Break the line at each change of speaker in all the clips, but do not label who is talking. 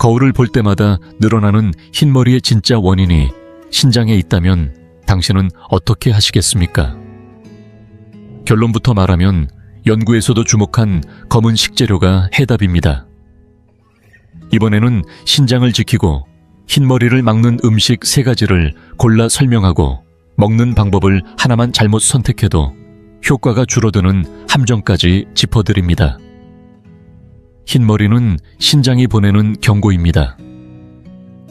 거울을 볼 때마다 늘어나는 흰머리의 진짜 원인이 신장에 있다면 당신은 어떻게 하시겠습니까? 결론부터 말하면 연구에서도 주목한 검은 식재료가 해답입니다. 이번에는 신장을 지키고 흰머리를 막는 음식 3가지를 골라 설명하고 먹는 방법을 하나만 잘못 선택해도 효과가 줄어드는 함정까지 짚어드립니다. 흰머리는 신장이 보내는 경고입니다.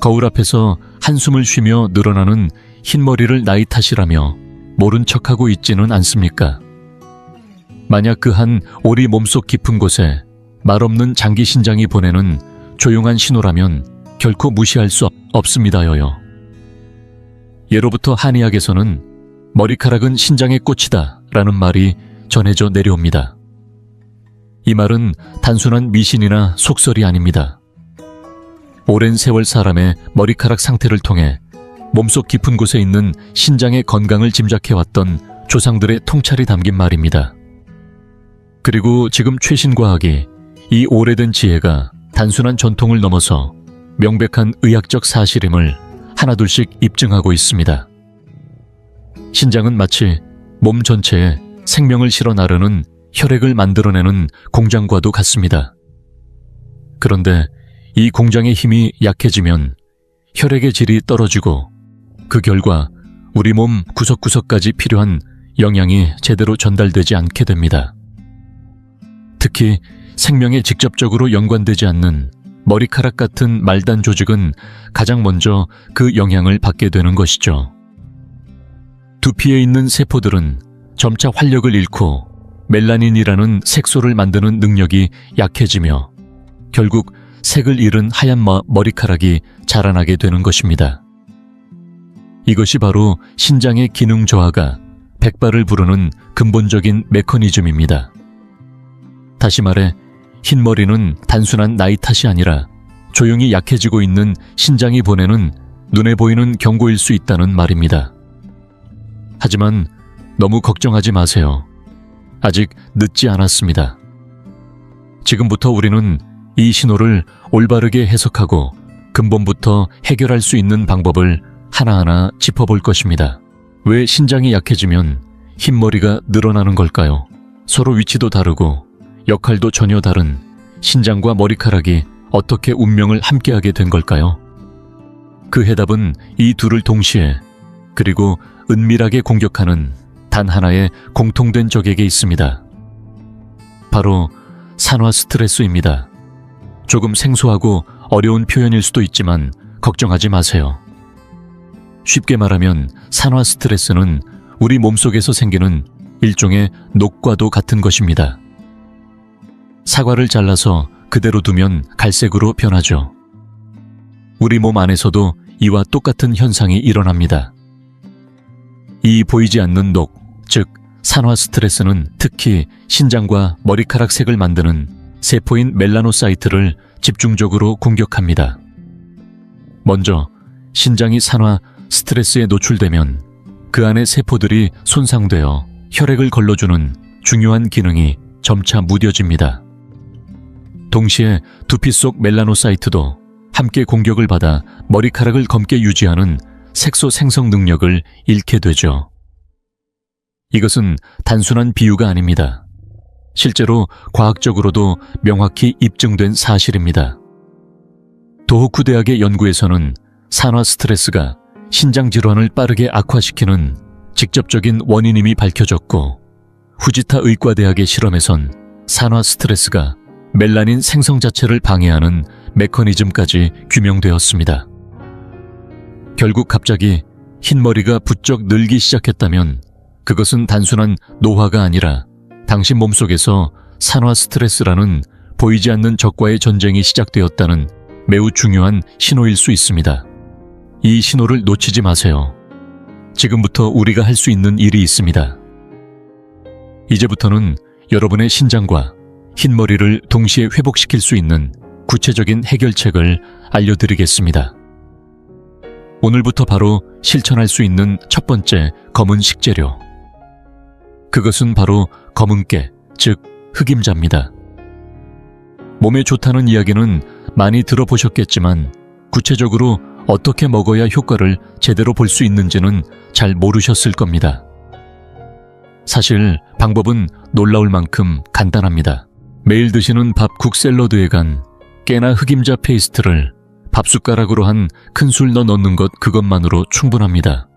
거울 앞에서 한숨을 쉬며 늘어나는 흰머리를 나이 탓이라며 모른 척하고 있지는 않습니까? 만약 그 한 오리 몸속 깊은 곳에 말없는 장기 신장이 보내는 조용한 신호라면 결코 무시할 수 없습니다여요. 예로부터 한의학에서는 머리카락은 신장의 꽃이다 라는 말이 전해져 내려옵니다. 이 말은 단순한 미신이나 속설이 아닙니다. 오랜 세월 사람의 머리카락 상태를 통해 몸속 깊은 곳에 있는 신장의 건강을 짐작해왔던 조상들의 통찰이 담긴 말입니다. 그리고 지금 최신 과학이 이 오래된 지혜가 단순한 전통을 넘어서 명백한 의학적 사실임을 하나둘씩 입증하고 있습니다. 신장은 마치 몸 전체에 생명을 실어 나르는 혈액을 만들어내는 공장과도 같습니다. 그런데 이 공장의 힘이 약해지면 혈액의 질이 떨어지고 그 결과 우리 몸 구석구석까지 필요한 영양이 제대로 전달되지 않게 됩니다. 특히 생명에 직접적으로 연관되지 않는 머리카락 같은 말단 조직은 가장 먼저 그 영향을 받게 되는 것이죠. 두피에 있는 세포들은 점차 활력을 잃고 멜라닌이라는 색소를 만드는 능력이 약해지며 결국 색을 잃은 하얀 머리카락이 자라나게 되는 것입니다. 이것이 바로 신장의 기능 저하가 백발을 부르는 근본적인 메커니즘입니다. 다시 말해 흰머리는 단순한 나이 탓이 아니라 조용히 약해지고 있는 신장이 보내는 눈에 보이는 경고일 수 있다는 말입니다. 하지만 너무 걱정하지 마세요. 아직 늦지 않았습니다. 지금부터 우리는 이 신호를 올바르게 해석하고 근본부터 해결할 수 있는 방법을 하나하나 짚어볼 것입니다. 왜 신장이 약해지면 흰머리가 늘어나는 걸까요? 서로 위치도 다르고 역할도 전혀 다른 신장과 머리카락이 어떻게 운명을 함께하게 된 걸까요? 그 해답은 이 둘을 동시에 그리고 은밀하게 공격하는 단 하나의 공통된 적에게 있습니다. 바로 산화 스트레스입니다. 조금 생소하고 어려운 표현일 수도 있지만 걱정하지 마세요. 쉽게 말하면 산화 스트레스는 우리 몸속에서 생기는 일종의 녹과도 같은 것입니다. 사과를 잘라서 그대로 두면 갈색으로 변하죠. 우리 몸 안에서도 이와 똑같은 현상이 일어납니다. 이 보이지 않는 녹, 즉 산화 스트레스는 특히 신장과 머리카락 색을 만드는 세포인 멜라노사이트를 집중적으로 공격합니다. 먼저 신장이 산화 스트레스에 노출되면 그 안의 세포들이 손상되어 혈액을 걸러주는 중요한 기능이 점차 무뎌집니다. 동시에 두피 속 멜라노사이트도 함께 공격을 받아 머리카락을 검게 유지하는 색소 생성 능력을 잃게 되죠. 이것은 단순한 비유가 아닙니다. 실제로 과학적으로도 명확히 입증된 사실입니다. 도호쿠 대학의 연구에서는 산화 스트레스가 신장 질환을 빠르게 악화시키는 직접적인 원인임이 밝혀졌고, 후지타 의과대학의 실험에선 산화 스트레스가 멜라닌 생성 자체를 방해하는 메커니즘까지 규명되었습니다. 결국 갑자기 흰머리가 부쩍 늘기 시작했다면 그것은 단순한 노화가 아니라 당신 몸속에서 산화 스트레스라는 보이지 않는 적과의 전쟁이 시작되었다는 매우 중요한 신호일 수 있습니다. 이 신호를 놓치지 마세요. 지금부터 우리가 할 수 있는 일이 있습니다. 이제부터는 여러분의 신장과 흰머리를 동시에 회복시킬 수 있는 구체적인 해결책을 알려드리겠습니다. 오늘부터 바로 실천할 수 있는 첫 번째 검은 식재료. 그것은 바로 검은깨, 즉 흑임자입니다. 몸에 좋다는 이야기는 많이 들어보셨겠지만 구체적으로 어떻게 먹어야 효과를 제대로 볼 수 있는지는 잘 모르셨을 겁니다. 사실 방법은 놀라울 만큼 간단합니다. 매일 드시는 밥국 샐러드에 간 깨나 흑임자 페이스트를 밥숟가락으로 한 큰술 넣는 것 그것만으로 충분합니다.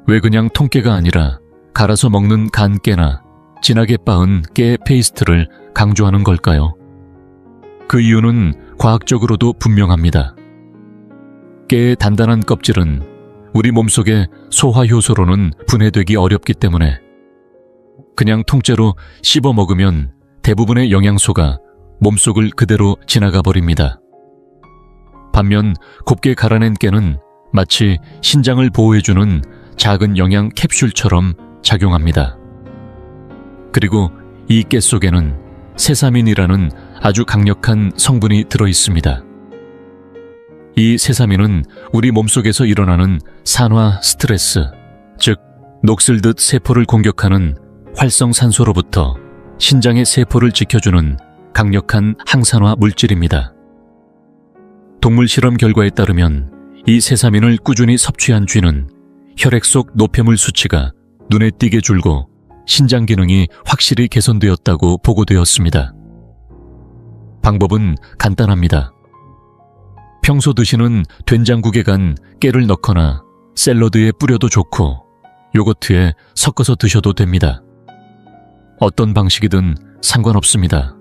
왜 그냥 통깨가 아니라 갈아서 먹는 간 깨나 진하게 빻은 깨 페이스트를 강조하는 걸까요? 그 이유는 과학적으로도 분명합니다. 깨의 단단한 껍질은 우리 몸속의 소화효소로는 분해되기 어렵기 때문에 그냥 통째로 씹어 먹으면 대부분의 영양소가 몸속을 그대로 지나가 버립니다. 반면 곱게 갈아낸 깨는 마치 신장을 보호해주는 작은 영양 캡슐처럼 작용합니다. 그리고 이 깨 속에는 세사민이라는 아주 강력한 성분이 들어있습니다. 이 세사민은 우리 몸속에서 일어나는 산화 스트레스, 즉 녹슬듯 세포를 공격하는 활성산소로부터 신장의 세포를 지켜주는 강력한 항산화 물질입니다. 동물 실험 결과에 따르면 이 세사민을 꾸준히 섭취한 쥐는 혈액 속 노폐물 수치가 눈에 띄게 줄고 신장 기능이 확실히 개선되었다고 보고되었습니다. 방법은 간단합니다. 평소 드시는 된장국에 간 깨를 넣거나 샐러드에 뿌려도 좋고 요거트에 섞어서 드셔도 됩니다. 어떤 방식이든 상관없습니다.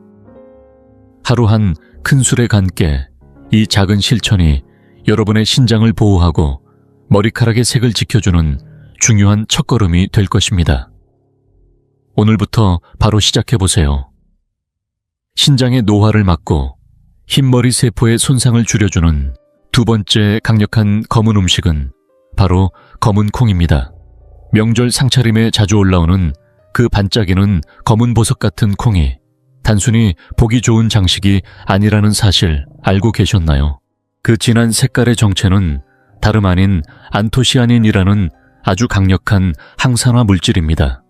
하루 한 큰술에 간 깨, 이 작은 실천이 여러분의 신장을 보호하고 머리카락의 색을 지켜주는 중요한 첫걸음이 될 것입니다. 오늘부터 바로 시작해보세요. 신장의 노화를 막고 흰머리 세포의 손상을 줄여주는 두 번째 강력한 검은 음식은 바로 검은 콩입니다. 명절 상차림에 자주 올라오는 그 반짝이는 검은 보석 같은 콩이 단순히 보기 좋은 장식이 아니라는 사실 알고 계셨나요? 그 진한 색깔의 정체는 다름 아닌 안토시아닌이라는 아주 강력한 항산화 물질입니다.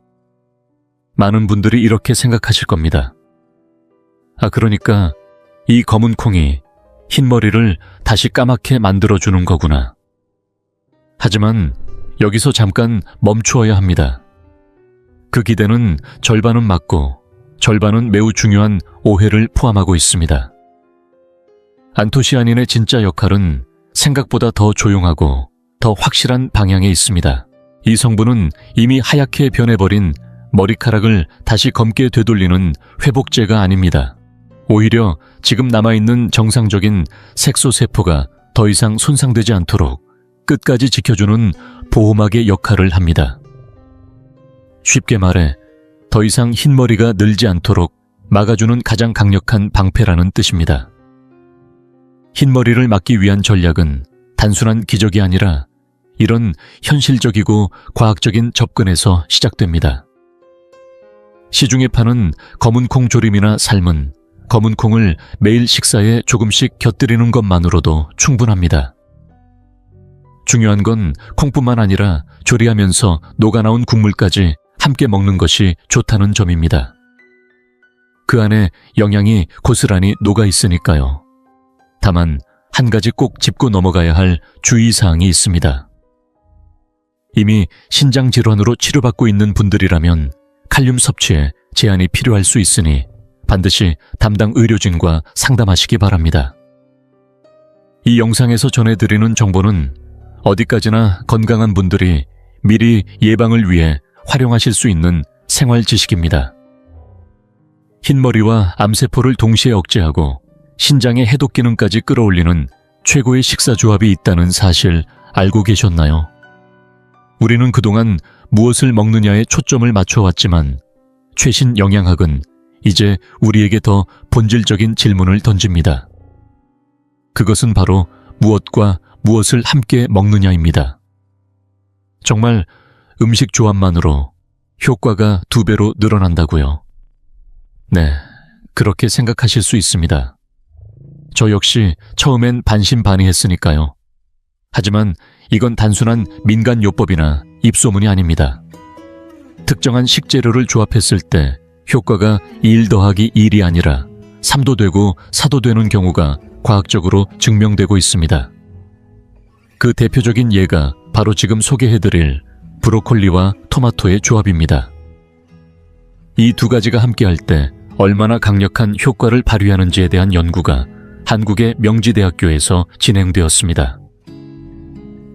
많은 분들이 이렇게 생각하실 겁니다. 그러니까 이 검은 콩이 흰머리를 다시 까맣게 만들어주는 거구나. 하지만 여기서 잠깐 멈추어야 합니다. 그 기대는 절반은 맞고 절반은 매우 중요한 오해를 포함하고 있습니다. 안토시아닌의 진짜 역할은 생각보다 더 조용하고 더 확실한 방향에 있습니다. 이 성분은 이미 하얗게 변해버린 머리카락을 다시 검게 되돌리는 회복제가 아닙니다. 오히려 지금 남아있는 정상적인 색소세포가 더 이상 손상되지 않도록 끝까지 지켜주는 보호막의 역할을 합니다. 쉽게 말해 더 이상 흰머리가 늘지 않도록 막아주는 가장 강력한 방패라는 뜻입니다. 흰머리를 막기 위한 전략은 단순한 기적이 아니라 이런 현실적이고 과학적인 접근에서 시작됩니다. 시중에 파는 검은콩 조림이나 삶은 검은콩을 매일 식사에 조금씩 곁들이는 것만으로도 충분합니다. 중요한 건 콩뿐만 아니라 조리하면서 녹아나온 국물까지 함께 먹는 것이 좋다는 점입니다. 그 안에 영양이 고스란히 녹아 있으니까요. 다만 한 가지 꼭 짚고 넘어가야 할 주의사항이 있습니다. 이미 신장질환으로 치료받고 있는 분들이라면 칼륨 섭취에 제한이 필요할 수 있으니 반드시 담당 의료진과 상담하시기 바랍니다. 이 영상에서 전해드리는 정보는 어디까지나 건강한 분들이 미리 예방을 위해 활용하실 수 있는 생활 지식입니다. 흰머리와 암세포를 동시에 억제하고 신장의 해독 기능까지 끌어올리는 최고의 식사 조합이 있다는 사실 알고 계셨나요? 우리는 그동안 무엇을 먹느냐에 초점을 맞춰왔지만 최신 영양학은 이제 우리에게 더 본질적인 질문을 던집니다. 그것은 바로 무엇과 무엇을 함께 먹느냐입니다. 정말 음식 조합만으로 효과가 2배로 늘어난다고요? 네, 그렇게 생각하실 수 있습니다. 저 역시 처음엔 반신반의했으니까요. 하지만 이건 단순한 민간요법이나 입소문이 아닙니다. 특정한 식재료를 조합했을 때 효과가 1 더하기 1이 아니라 삼도되고 사도되는 경우가 과학적으로 증명되고 있습니다. 그 대표적인 예가 바로 지금 소개해드릴 브로콜리와 토마토의 조합입니다. 이 두 가지가 함께할 때 얼마나 강력한 효과를 발휘하는지에 대한 연구가 한국의 명지대학교에서 진행되었습니다.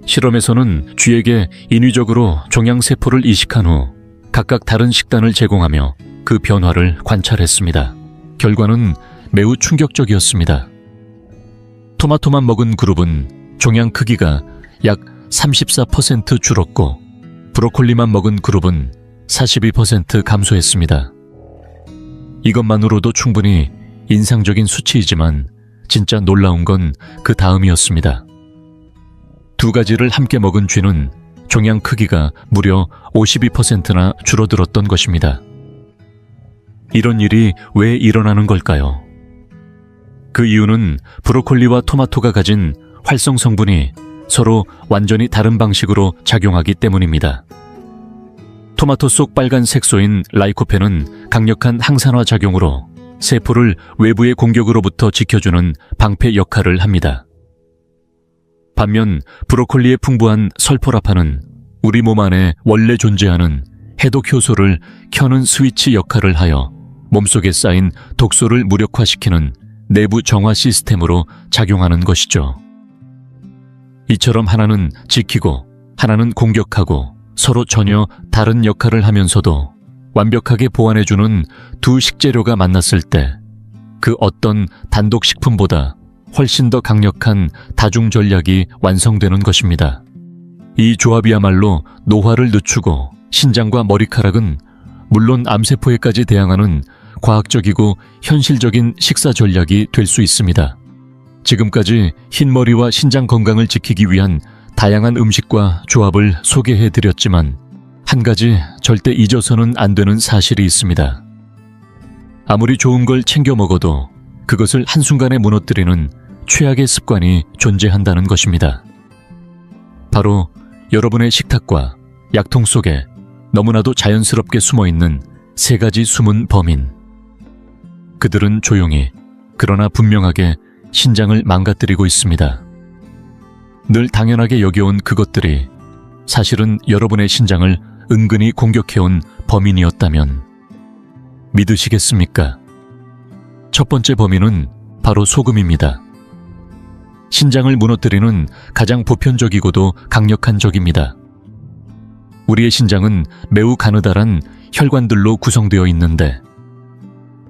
실험에서는 쥐에게 인위적으로 종양세포를 이식한 후 각각 다른 식단을 제공하며 그 변화를 관찰했습니다. 결과는 매우 충격적이었습니다. 토마토만 먹은 그룹은 종양 크기가 약 34% 줄었고 브로콜리만 먹은 그룹은 42% 감소했습니다. 이것만으로도 충분히 인상적인 수치이지만 진짜 놀라운 건 그 다음이었습니다. 두 가지를 함께 먹은 쥐는 종양 크기가 무려 52%나 줄어들었던 것입니다. 이런 일이 왜 일어나는 걸까요? 그 이유는 브로콜리와 토마토가 가진 활성 성분이 서로 완전히 다른 방식으로 작용하기 때문입니다. 토마토 속 빨간 색소인 라이코펜은 강력한 항산화 작용으로 세포를 외부의 공격으로부터 지켜주는 방패 역할을 합니다. 반면 브로콜리의 풍부한 설포라판은 우리 몸 안에 원래 존재하는 해독 효소를 켜는 스위치 역할을 하여 몸속에 쌓인 독소를 무력화시키는 내부 정화 시스템으로 작용하는 것이죠. 이처럼 하나는 지키고 하나는 공격하고 서로 전혀 다른 역할을 하면서도 완벽하게 보완해주는 두 식재료가 만났을 때 그 어떤 단독 식품보다 훨씬 더 강력한 다중 전략이 완성되는 것입니다. 이 조합이야말로 노화를 늦추고 신장과 머리카락은 물론 암세포에까지 대항하는 과학적이고 현실적인 식사 전략이 될 수 있습니다. 지금까지 흰머리와 신장 건강을 지키기 위한 다양한 음식과 조합을 소개해드렸지만 한 가지 절대 잊어서는 안 되는 사실이 있습니다. 아무리 좋은 걸 챙겨 먹어도 그것을 한순간에 무너뜨리는 최악의 습관이 존재한다는 것입니다. 바로 여러분의 식탁과 약통 속에 너무나도 자연스럽게 숨어있는 세 가지 숨은 범인. 그들은 조용히 그러나 분명하게 신장을 망가뜨리고 있습니다. 늘 당연하게 여겨온 그것들이 사실은 여러분의 신장을 은근히 공격해온 범인이었다면 믿으시겠습니까? 첫 번째 범인은 바로 소금입니다. 신장을 무너뜨리는 가장 보편적이고도 강력한 적입니다. 우리의 신장은 매우 가느다란 혈관들로 구성되어 있는데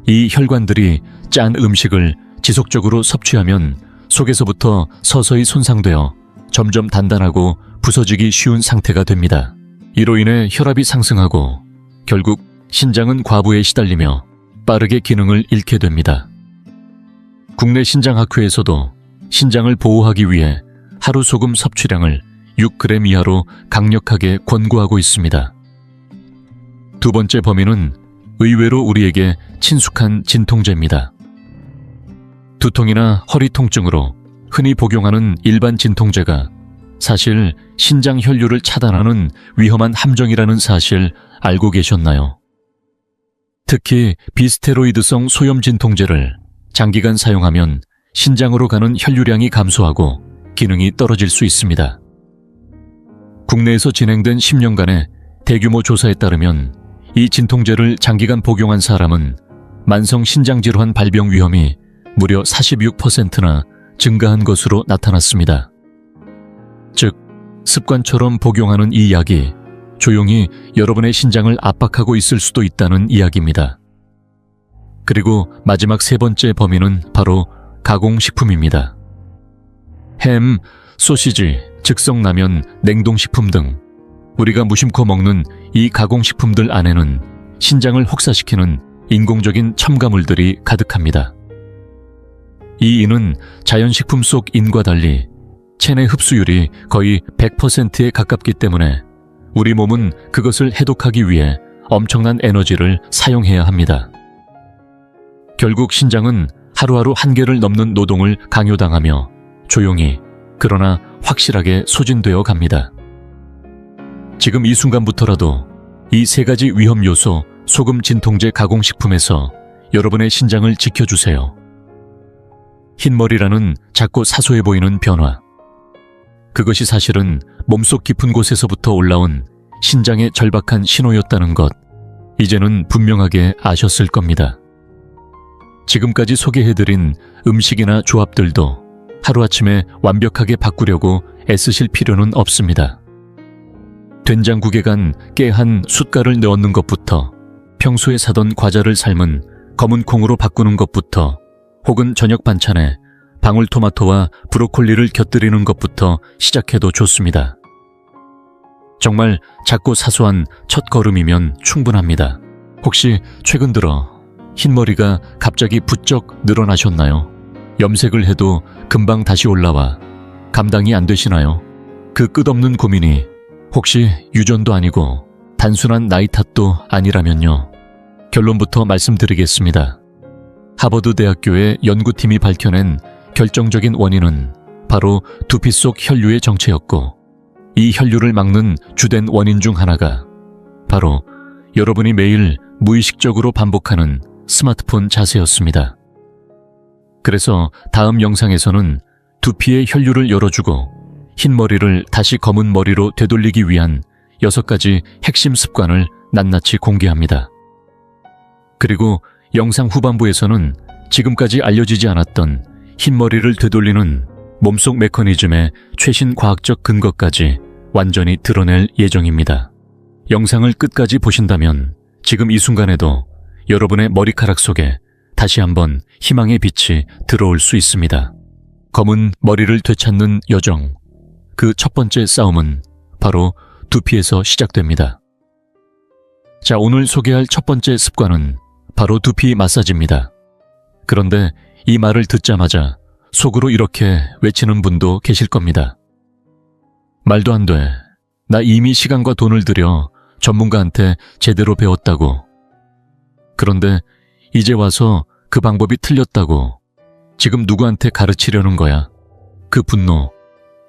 이 혈관들이 짠 음식을 지속적으로 섭취하면 속에서부터 서서히 손상되어 점점 단단하고 부서지기 쉬운 상태가 됩니다. 이로 인해 혈압이 상승하고 결국 신장은 과부에 시달리며 빠르게 기능을 잃게 됩니다. 국내 신장학회에서도 신장을 보호하기 위해 하루 소금 섭취량을 6g 이하로 강력하게 권고하고 있습니다. 두 번째 범인은 의외로 우리에게 친숙한 진통제입니다. 두통이나 허리 통증으로 흔히 복용하는 일반 진통제가 사실 신장 혈류를 차단하는 위험한 함정이라는 사실 알고 계셨나요? 특히 비스테로이드성 소염 진통제를 장기간 사용하면 신장으로 가는 혈류량이 감소하고 기능이 떨어질 수 있습니다. 국내에서 진행된 10년간의 대규모 조사에 따르면 이 진통제를 장기간 복용한 사람은 만성 신장질환 발병 위험이 무려 46%나 증가한 것으로 나타났습니다. 즉, 습관처럼 복용하는 이 약이 조용히 여러분의 신장을 압박하고 있을 수도 있다는 이야기입니다. 그리고 마지막 세 번째 범인은 바로 가공식품입니다. 햄, 소시지, 즉석라면, 냉동식품 등 우리가 무심코 먹는 이 가공식품들 안에는 신장을 혹사시키는 인공적인 첨가물들이 가득합니다. 이 인은 자연식품 속 인과 달리 체내 흡수율이 거의 100%에 가깝기 때문에 우리 몸은 그것을 해독하기 위해 엄청난 에너지를 사용해야 합니다. 결국 신장은 하루하루 한계를 넘는 노동을 강요당하며 조용히 그러나 확실하게 소진되어 갑니다. 지금 이 순간부터라도 이 세 가지 위험 요소 소금 진통제 가공식품에서 여러분의 신장을 지켜주세요. 흰머리라는 작고 사소해 보이는 변화. 그것이 사실은 몸속 깊은 곳에서부터 올라온 신장의 절박한 신호였다는 것, 이제는 분명하게 아셨을 겁니다. 지금까지 소개해드린 음식이나 조합들도 하루아침에 완벽하게 바꾸려고 애쓰실 필요는 없습니다. 된장국에 간 깨 한 숟갈을 넣는 것부터, 평소에 사던 과자를 삶은 검은 콩으로 바꾸는 것부터, 혹은 저녁 반찬에 방울토마토와 브로콜리를 곁들이는 것부터 시작해도 좋습니다. 정말 작고 사소한 첫 걸음이면 충분합니다. 혹시 최근 들어 흰머리가 갑자기 부쩍 늘어나셨나요? 염색을 해도 금방 다시 올라와 감당이 안 되시나요? 그 끝없는 고민이 혹시 유전도 아니고 단순한 나이 탓도 아니라면요. 결론부터 말씀드리겠습니다. 하버드 대학교의 연구팀이 밝혀낸 결정적인 원인은 바로 두피 속 혈류의 정체였고, 이 혈류를 막는 주된 원인 중 하나가 바로 여러분이 매일 무의식적으로 반복하는 스마트폰 자세였습니다. 그래서 다음 영상에서는 두피의 혈류를 열어주고 흰머리를 다시 검은 머리로 되돌리기 위한 6가지 핵심 습관을 낱낱이 공개합니다. 그리고 영상 후반부에서는 지금까지 알려지지 않았던 흰머리를 되돌리는 몸속 메커니즘의 최신 과학적 근거까지 완전히 드러낼 예정입니다. 영상을 끝까지 보신다면 지금 이 순간에도 여러분의 머리카락 속에 다시 한번 희망의 빛이 들어올 수 있습니다. 검은 머리를 되찾는 여정, 그 첫 번째 싸움은 바로 두피에서 시작됩니다. 자, 오늘 소개할 첫 번째 습관은 바로 두피 마사지입니다. 그런데 이 말을 듣자마자 속으로 이렇게 외치는 분도 계실 겁니다. 말도 안 돼. 나 이미 시간과 돈을 들여 전문가한테 제대로 배웠다고. 그런데 이제 와서 그 방법이 틀렸다고 지금 누구한테 가르치려는 거야. 그 분노,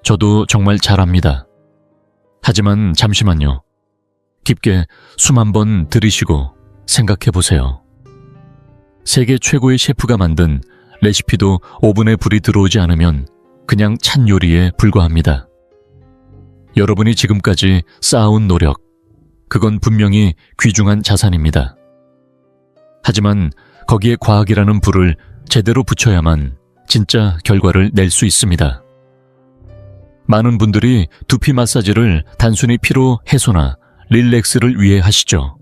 저도 정말 잘 압니다. 하지만 잠시만요. 깊게 숨 한번 들이쉬고 생각해 보세요. 세계 최고의 셰프가 만든 레시피도 오븐에 불이 들어오지 않으면 그냥 찬 요리에 불과합니다. 여러분이 지금까지 쌓아온 노력, 그건 분명히 귀중한 자산입니다. 하지만 거기에 과학이라는 불을 제대로 붙여야만 진짜 결과를 낼 수 있습니다. 많은 분들이 두피 마사지를 단순히 피로 해소나 릴렉스를 위해 하시죠.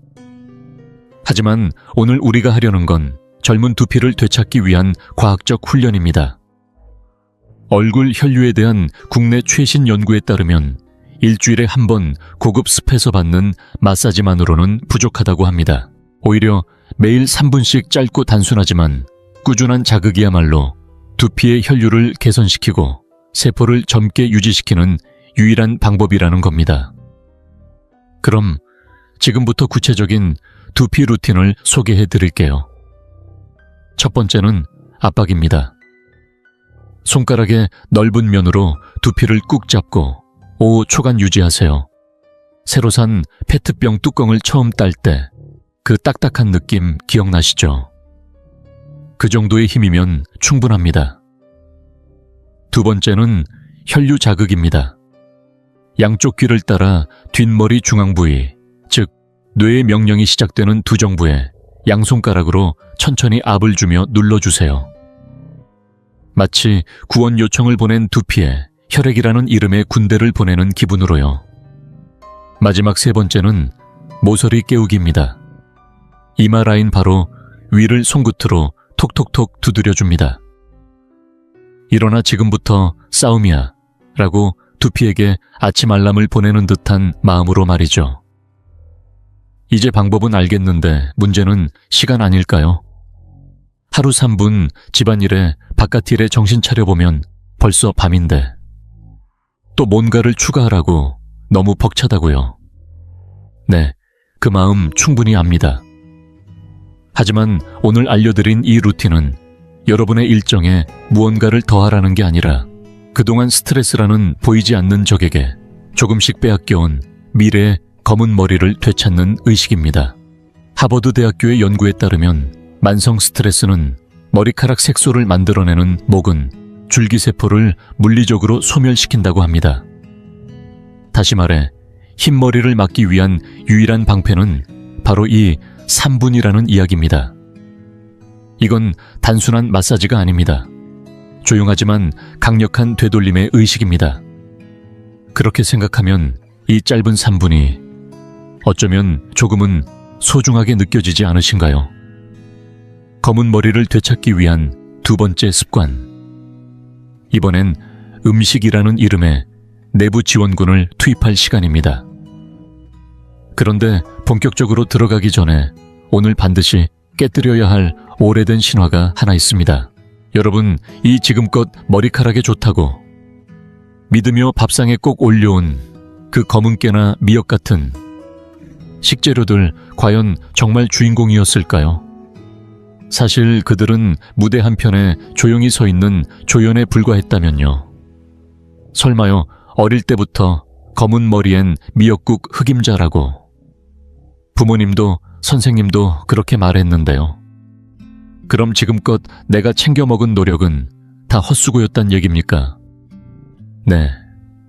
하지만 오늘 우리가 하려는 건 젊은 두피를 되찾기 위한 과학적 훈련입니다. 얼굴 혈류에 대한 국내 최신 연구에 따르면 일주일에 한 번 고급 습에서 받는 마사지만으로는 부족하다고 합니다. 오히려 매일 3분씩 짧고 단순하지만 꾸준한 자극이야말로 두피의 혈류를 개선시키고 세포를 젊게 유지시키는 유일한 방법이라는 겁니다. 그럼 지금부터 구체적인 두피 루틴을 소개해 드릴게요. 첫 번째는 압박입니다. 손가락의 넓은 면으로 두피를 꾹 잡고 5초간 유지하세요. 새로 산 페트병 뚜껑을 처음 딸 때 그 딱딱한 느낌 기억나시죠? 그 정도의 힘이면 충분합니다. 두 번째는 혈류 자극입니다. 양쪽 귀를 따라 뒷머리 중앙 부위, 즉 뇌의 명령이 시작되는 두 정부에 양손가락으로 천천히 압을 주며 눌러주세요. 마치 구원 요청을 보낸 두피에 혈액이라는 이름의 군대를 보내는 기분으로요. 마지막 세 번째는 모서리 깨우기입니다. 이마 라인 바로 위를 손끝으로 톡톡톡 두드려줍니다. 일어나 지금부터 싸움이야 라고 두피에게 아침 알람을 보내는 듯한 마음으로 말이죠. 이제 방법은 알겠는데 문제는 시간 아닐까요? 하루 3분 집안일에 바깥일에 정신 차려보면 벌써 밤인데 또 뭔가를 추가하라고 너무 벅차다고요. 네, 그 마음 충분히 압니다. 하지만 오늘 알려드린 이 루틴은 여러분의 일정에 무언가를 더하라는 게 아니라 그동안 스트레스라는 보이지 않는 적에게 조금씩 빼앗겨온 미래의 검은 머리를 되찾는 의식입니다. 하버드 대학교의 연구에 따르면 만성 스트레스는 머리카락 색소를 만들어내는 모근, 줄기세포를 물리적으로 소멸시킨다고 합니다. 다시 말해 흰머리를 막기 위한 유일한 방패는 바로 이 3분이라는 이야기입니다. 이건 단순한 마사지가 아닙니다. 조용하지만 강력한 되돌림의 의식입니다. 그렇게 생각하면 이 짧은 3분이 어쩌면 조금은 소중하게 느껴지지 않으신가요? 검은 머리를 되찾기 위한 두 번째 습관. 이번엔 음식이라는 이름의 내부 지원군을 투입할 시간입니다. 그런데 본격적으로 들어가기 전에 오늘 반드시 깨뜨려야 할 오래된 신화가 하나 있습니다. 여러분, 이 지금껏 머리카락에 좋다고 믿으며 밥상에 꼭 올려온 그 검은깨나 미역 같은 식재료들 과연 정말 주인공이었을까요? 사실 그들은 무대 한편에 조용히 서 있는 조연에 불과했다면요. 설마요, 어릴 때부터 검은 머리엔 미역국 흑임자라고. 부모님도 선생님도 그렇게 말했는데요. 그럼 지금껏 내가 챙겨 먹은 노력은 다 헛수고였단 얘기입니까? 네,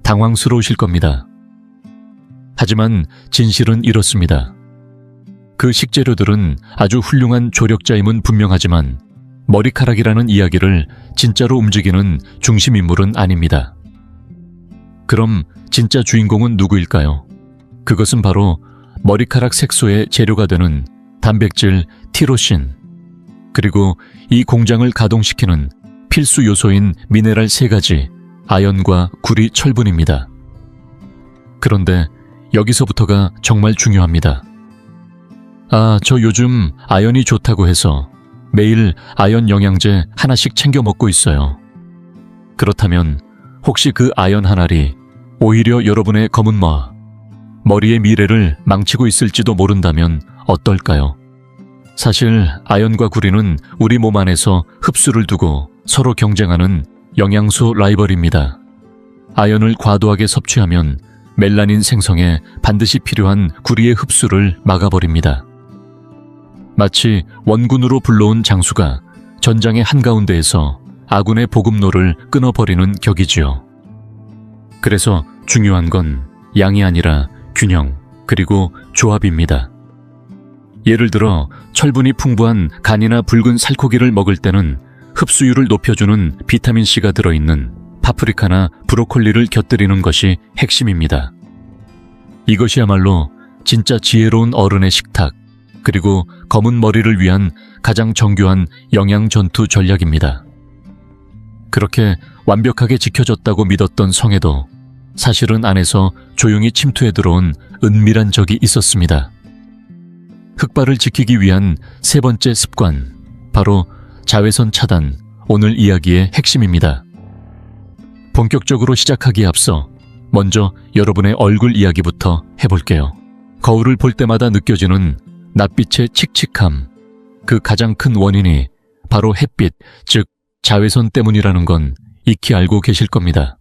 당황스러우실 겁니다. 하지만 진실은 이렇습니다. 그 식재료들은 아주 훌륭한 조력자임은 분명하지만 머리카락이라는 이야기를 진짜로 움직이는 중심인물은 아닙니다. 그럼 진짜 주인공은 누구일까요? 그것은 바로 머리카락 색소의 재료가 되는 단백질 티로신, 그리고 이 공장을 가동시키는 필수 요소인 미네랄 3가지, 아연과 구리, 철분입니다. 그런데 여기서부터가 정말 중요합니다. 아, 저 요즘 아연이 좋다고 해서 매일 아연 영양제 하나씩 챙겨 먹고 있어요. 그렇다면 혹시 그 아연 한 알이 오히려 여러분의 검은 머리의 미래를 망치고 있을지도 모른다면 어떨까요? 사실 아연과 구리는 우리 몸 안에서 흡수를 두고 서로 경쟁하는 영양소 라이벌입니다. 아연을 과도하게 섭취하면 멜라닌 생성에 반드시 필요한 구리의 흡수를 막아버립니다. 마치 원군으로 불러온 장수가 전장의 한가운데에서 아군의 보급로를 끊어버리는 격이지요. 그래서 중요한 건 양이 아니라 균형, 그리고 조합입니다. 예를 들어 철분이 풍부한 간이나 붉은 살코기를 먹을 때는 흡수율을 높여주는 비타민C가 들어있는 파프리카나 브로콜리를 곁들이는 것이 핵심입니다. 이것이야말로 진짜 지혜로운 어른의 식탁, 그리고 검은 머리를 위한 가장 정교한 영양 전투 전략입니다. 그렇게 완벽하게 지켜졌다고 믿었던 성에도 사실은 안에서 조용히 침투해 들어온 은밀한 적이 있었습니다. 흑발을 지키기 위한 세 번째 습관, 바로 자외선 차단, 오늘 이야기의 핵심입니다. 본격적으로 시작하기에 앞서 먼저 여러분의 얼굴 이야기부터 해볼게요. 거울을 볼 때마다 느껴지는 낯빛의 칙칙함, 그 가장 큰 원인이 바로 햇빛, 즉 자외선 때문이라는 건 익히 알고 계실 겁니다.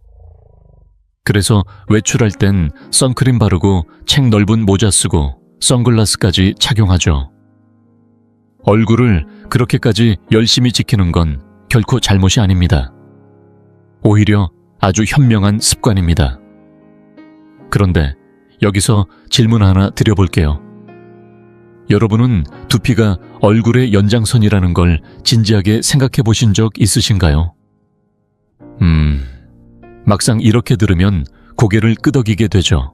그래서 외출할 땐 선크림 바르고 책 넓은 모자 쓰고 선글라스까지 착용하죠. 얼굴을 그렇게까지 열심히 지키는 건 결코 잘못이 아닙니다. 오히려 아주 현명한 습관입니다. 그런데 여기서 질문 하나 드려볼게요. 여러분은 두피가 얼굴의 연장선이라는 걸 진지하게 생각해 보신 적 있으신가요? 막상 이렇게 들으면 고개를 끄덕이게 되죠.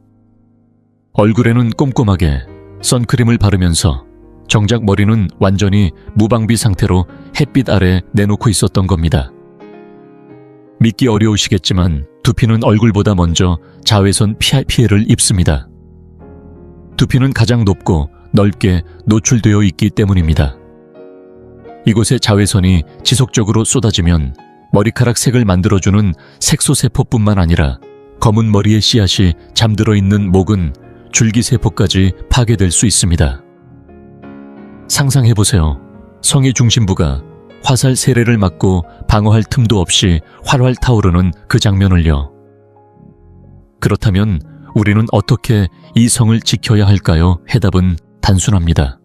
얼굴에는 꼼꼼하게 선크림을 바르면서 정작 머리는 완전히 무방비 상태로 햇빛 아래 내놓고 있었던 겁니다. 믿기 어려우시겠지만 두피는 얼굴보다 먼저 자외선 피해를 입습니다. 두피는 가장 높고 넓게 노출되어 있기 때문입니다. 이곳에 자외선이 지속적으로 쏟아지면 머리카락 색을 만들어주는 색소세포뿐만 아니라 검은 머리의 씨앗이 잠들어 있는 모근, 줄기세포까지 파괴될 수 있습니다. 상상해보세요. 성의 중심부가 화살 세례를 맞고 방어할 틈도 없이 활활 타오르는 그 장면을요. 그렇다면 우리는 어떻게 이 성을 지켜야 할까요? 해답은 단순합니다.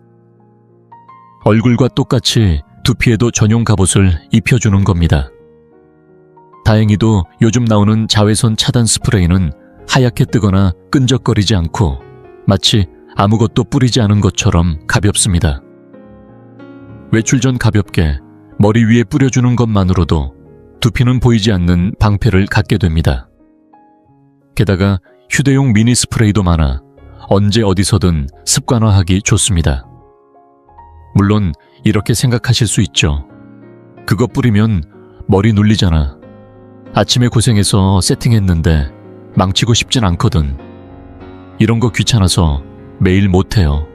얼굴과 똑같이 두피에도 전용 갑옷을 입혀주는 겁니다. 다행히도 요즘 나오는 자외선 차단 스프레이는 하얗게 뜨거나 끈적거리지 않고 마치 아무것도 뿌리지 않은 것처럼 가볍습니다. 외출 전 가볍게 머리 위에 뿌려주는 것만으로도 두피는 보이지 않는 방패를 갖게 됩니다. 게다가 휴대용 미니 스프레이도 많아 언제 어디서든 습관화하기 좋습니다. 물론 이렇게 생각하실 수 있죠. 그거 뿌리면 머리 눌리잖아. 아침에 고생해서 세팅했는데 망치고 싶진 않거든. 이런 거 귀찮아서 매일 못해요.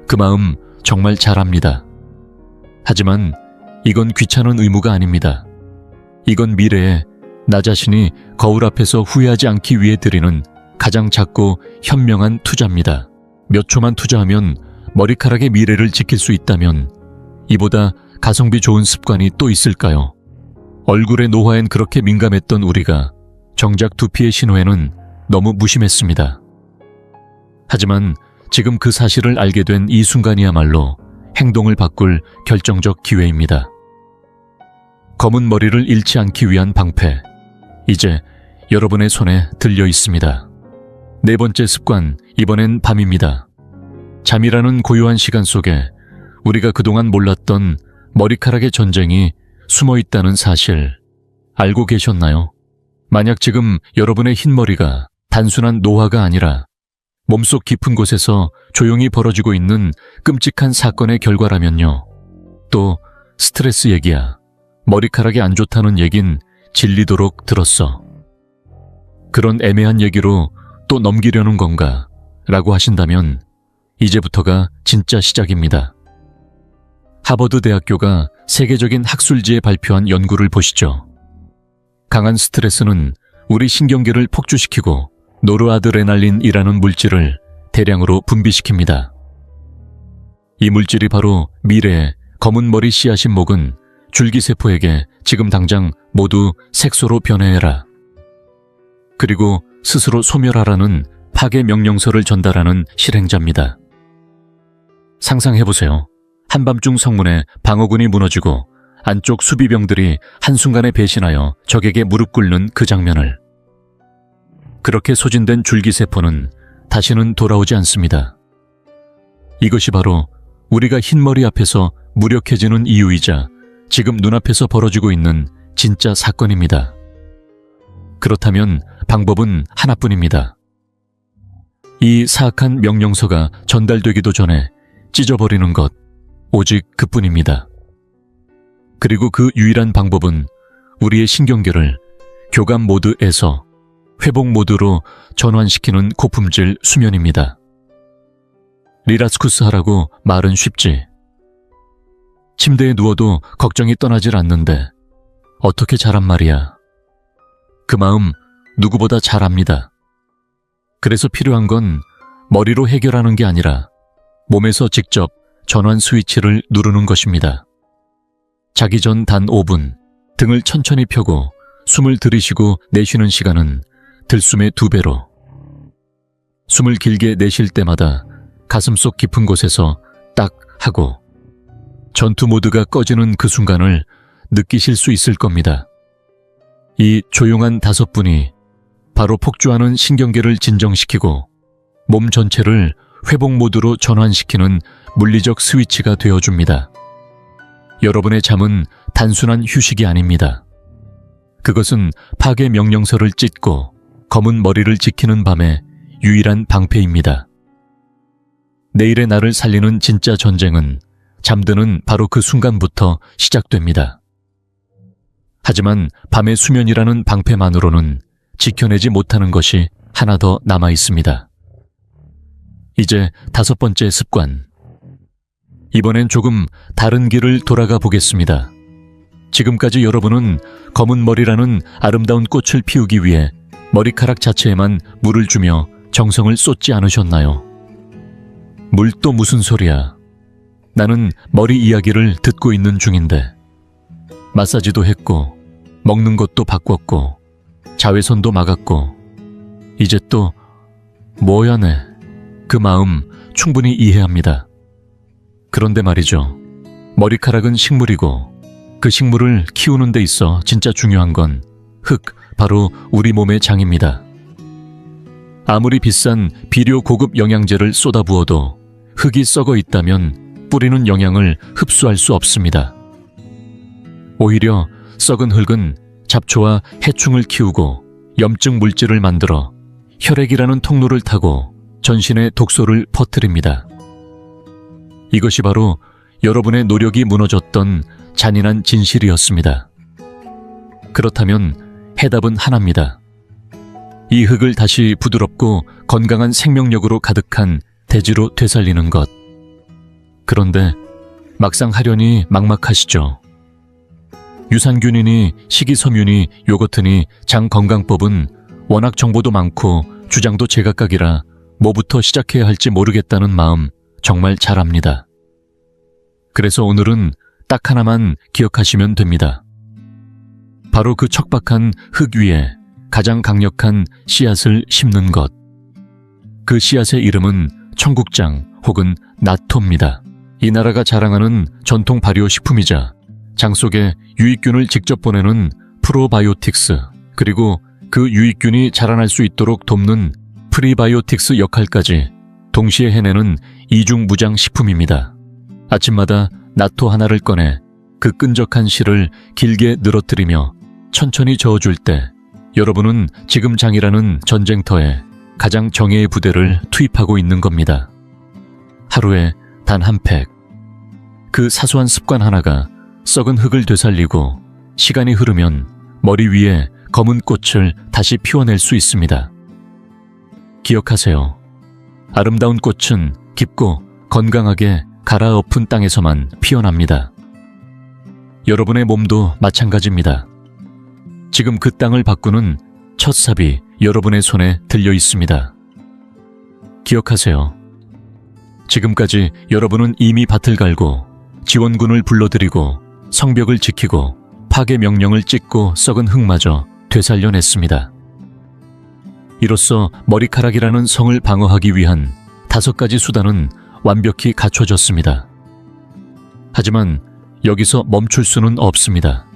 그 마음 정말 잘 압니다. 하지만 이건 귀찮은 의무가 아닙니다. 이건 미래에 나 자신이 거울 앞에서 후회하지 않기 위해 드리는 가장 작고 현명한 투자입니다. 몇 초만 투자하면 머리카락의 미래를 지킬 수 있다면 이보다 가성비 좋은 습관이 또 있을까요? 얼굴의 노화엔 그렇게 민감했던 우리가 정작 두피의 신호에는 너무 무심했습니다. 하지만 지금 그 사실을 알게 된 이 순간이야말로 행동을 바꿀 결정적 기회입니다. 검은 머리를 잃지 않기 위한 방패, 이제 여러분의 손에 들려 있습니다. 네 번째 습관, 이번엔 밤입니다. 잠이라는 고요한 시간 속에 우리가 그동안 몰랐던 머리카락의 전쟁이 숨어 있다는 사실 알고 계셨나요? 만약 지금 여러분의 흰머리가 단순한 노화가 아니라 몸속 깊은 곳에서 조용히 벌어지고 있는 끔찍한 사건의 결과라면요. 또 스트레스 얘기야. 머리카락이 안 좋다는 얘긴 질리도록 들었어. 그런 애매한 얘기로 또 넘기려는 건가? 라고 하신다면 이제부터가 진짜 시작입니다. 하버드 대학교가 세계적인 학술지에 발표한 연구를 보시죠. 강한 스트레스는 우리 신경계를 폭주시키고 노르아드레날린이라는 물질을 대량으로 분비시킵니다. 이 물질이 바로 미래의 검은 머리 씨앗인 목은 줄기세포에게 지금 당장 모두 색소로 변해해라. 그리고 스스로 소멸하라는 파괴 명령서를 전달하는 실행자입니다. 상상해보세요. 한밤중 성문에 방어군이 무너지고 안쪽 수비병들이 한순간에 배신하여 적에게 무릎 꿇는 그 장면을. 그렇게 소진된 줄기세포는 다시는 돌아오지 않습니다. 이것이 바로 우리가 흰머리 앞에서 무력해지는 이유이자 지금 눈앞에서 벌어지고 있는 진짜 사건입니다. 그렇다면 방법은 하나뿐입니다. 이 사악한 명령서가 전달되기도 전에 찢어버리는 것, 오직 그뿐입니다. 그리고 그 유일한 방법은 우리의 신경계를 교감 모드에서 회복 모드로 전환시키는 고품질 수면입니다. 리라스쿠스 하라고 말은 쉽지. 침대에 누워도 걱정이 떠나질 않는데 어떻게 자란 말이야. 그 마음 누구보다 잘 압니다. 그래서 필요한 건 머리로 해결하는 게 아니라 몸에서 직접 전환 스위치를 누르는 것입니다. 자기 전 단 5분 등을 천천히 펴고 숨을 들이쉬고 내쉬는 시간은 들숨의 2배로. 숨을 길게 내쉴 때마다 가슴속 깊은 곳에서 딱 하고 전투 모드가 꺼지는 그 순간을 느끼실 수 있을 겁니다. 이 조용한 5분이 바로 폭주하는 신경계를 진정시키고 몸 전체를 회복 모드로 전환시키는 물리적 스위치가 되어줍니다. 여러분의 잠은 단순한 휴식이 아닙니다. 그것은 파괴 명령서를 찢고 검은 머리를 지키는 밤의 유일한 방패입니다. 내일의 나를 살리는 진짜 전쟁은 잠드는 바로 그 순간부터 시작됩니다. 하지만 밤의 수면이라는 방패만으로는 지켜내지 못하는 것이 하나 더 남아 있습니다. 이제 5번째 습관. 이번엔 조금 다른 길을 돌아가 보겠습니다. 지금까지 여러분은 검은 머리라는 아름다운 꽃을 피우기 위해 머리카락 자체에만 물을 주며 정성을 쏟지 않으셨나요? 물 또 무슨 소리야. 나는 머리 이야기를 듣고 있는 중인데. 마사지도 했고 먹는 것도 바꿨고 자외선도 막았고 이제 또 뭐야 네. 그 마음 충분히 이해합니다. 그런데 말이죠. 머리카락은 식물이고 그 식물을 키우는 데 있어 진짜 중요한 건 흙, 바로 우리 몸의 장입니다. 아무리 비싼 비료 고급 영양제를 쏟아부어도 흙이 썩어 있다면 뿌리는 영양을 흡수할 수 없습니다. 오히려 썩은 흙은 잡초와 해충을 키우고 염증 물질을 만들어 혈액이라는 통로를 타고 전신에 독소를 퍼뜨립니다. 이것이 바로 여러분의 노력이 무너졌던 잔인한 진실이었습니다. 그렇다면 해답은 하나입니다. 이 흙을 다시 부드럽고 건강한 생명력으로 가득한 대지로 되살리는 것. 그런데 막상 하려니 막막하시죠. 유산균이니 식이섬유니 요거트니 장건강법은 워낙 정보도 많고 주장도 제각각이라 뭐부터 시작해야 할지 모르겠다는 마음 정말 잘 압니다. 그래서 오늘은 딱 하나만 기억하시면 됩니다. 바로 그 척박한 흙 위에 가장 강력한 씨앗을 심는 것. 그 씨앗의 이름은 청국장 혹은 나토입니다. 이 나라가 자랑하는 전통 발효식품이자 장 속에 유익균을 직접 보내는 프로바이오틱스, 그리고 그 유익균이 자라날 수 있도록 돕는 프리바이오틱스 역할까지 동시에 해내는 이중무장 식품입니다. 아침마다 나토 하나를 꺼내 그 끈적한 씨를 길게 늘어뜨리며 천천히 저어줄 때 여러분은 지금 장이라는 전쟁터에 가장 정예의 부대를 투입하고 있는 겁니다. 하루에 단 한 팩. 그 사소한 습관 하나가 썩은 흙을 되살리고 시간이 흐르면 머리 위에 검은 꽃을 다시 피워낼 수 있습니다. 기억하세요. 아름다운 꽃은 깊고 건강하게 갈아엎은 땅에서만 피어납니다. 여러분의 몸도 마찬가지입니다. 지금 그 땅을 바꾸는 첫 삽이 여러분의 손에 들려 있습니다. 기억하세요. 지금까지 여러분은 이미 밭을 갈고 지원군을 불러들이고 성벽을 지키고 파괴 명령을 찍고 썩은 흙마저 되살려냈습니다. 이로써 머리카락이라는 성을 방어하기 위한 5가지 수단은 완벽히 갖춰졌습니다. 하지만 여기서 멈출 수는 없습니다.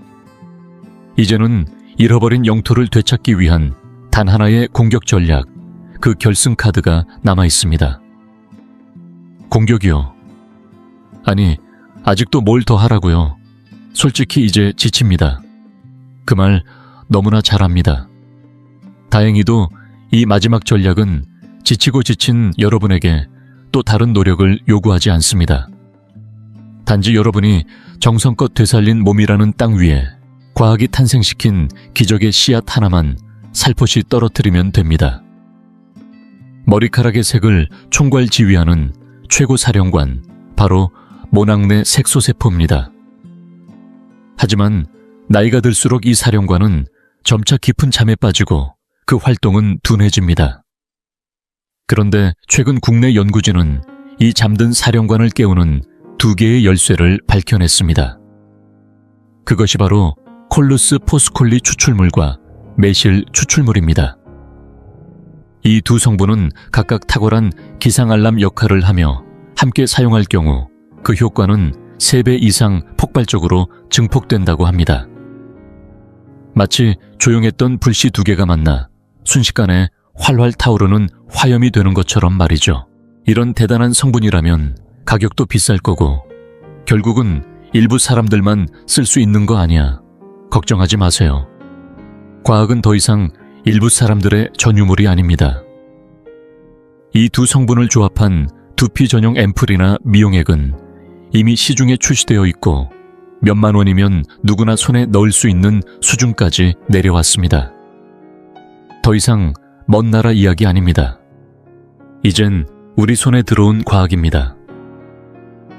이제는 잃어버린 영토를 되찾기 위한 단 하나의 공격 전략, 그 결승 카드가 남아 있습니다. 공격이요? 아니, 아직도 뭘 더 하라고요? 솔직히 이제 지칩니다. 그 말 너무나 잘 압니다. 다행히도 이 마지막 전략은 지치고 지친 여러분에게 또 다른 노력을 요구하지 않습니다. 단지 여러분이 정성껏 되살린 몸이라는 땅 위에 과학이 탄생시킨 기적의 씨앗 하나만 살포시 떨어뜨리면 됩니다. 머리카락의 색을 총괄지휘하는 최고 사령관, 바로 모낭내 색소세포입니다. 하지만 나이가 들수록 이 사령관은 점차 깊은 잠에 빠지고 그 활동은 둔해집니다. 그런데 최근 국내 연구진은 이 잠든 사령관을 깨우는 2개의 열쇠를 밝혀냈습니다. 그것이 바로 콜루스 포스콜리 추출물과 메실 추출물입니다. 이 두 성분은 각각 탁월한 기상알람 역할을 하며 함께 사용할 경우 그 효과는 3배 이상 폭발적으로 증폭된다고 합니다. 마치 조용했던 불씨 2개가 만나 순식간에 활활 타오르는 화염이 되는 것처럼 말이죠. 이런 대단한 성분이라면 가격도 비쌀 거고 결국은 일부 사람들만 쓸 수 있는 거 아니야. 걱정하지 마세요. 과학은 더 이상 일부 사람들의 전유물이 아닙니다. 이 두 성분을 조합한 두피 전용 앰플이나 미용액은 이미 시중에 출시되어 있고 몇만 원이면 누구나 손에 넣을 수 있는 수준까지 내려왔습니다. 더 이상 먼 나라 이야기 아닙니다. 이젠 우리 손에 들어온 과학입니다.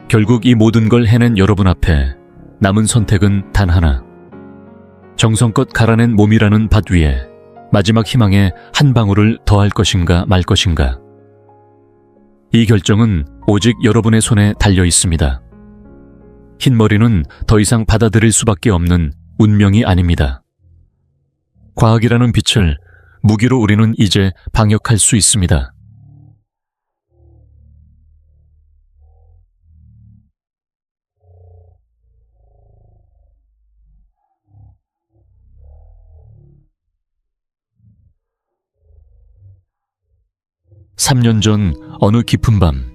결국 이 모든 걸 해낸 여러분 앞에 남은 선택은 단 하나. 정성껏 갈아낸 몸이라는 밭 위에 마지막 희망의 한 방울을 더할 것인가 말 것인가. 이 결정은 오직 여러분의 손에 달려 있습니다. 흰머리는 더 이상 받아들일 수밖에 없는 운명이 아닙니다. 과학이라는 빛을 무기로 우리는 이제 방역할 수 있습니다. 3년 전 어느 깊은 밤,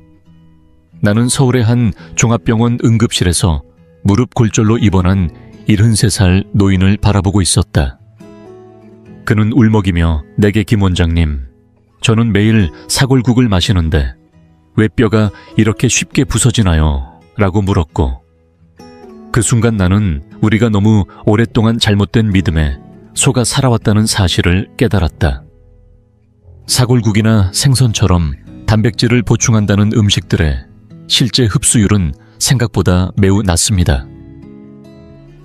나는 서울의 한 종합병원 응급실에서 무릎 골절로 입원한 73살 노인을 바라보고 있었다. 그는 울먹이며 내게 김 원장님, 저는 매일 사골국을 마시는데 왜 뼈가 이렇게 쉽게 부서지나요? 라고 물었고, 그 순간 나는 우리가 너무 오랫동안 잘못된 믿음에 속아 살아왔다는 사실을 깨달았다. 사골국이나 생선처럼 단백질을 보충한다는 음식들의 실제 흡수율은 생각보다 매우 낮습니다.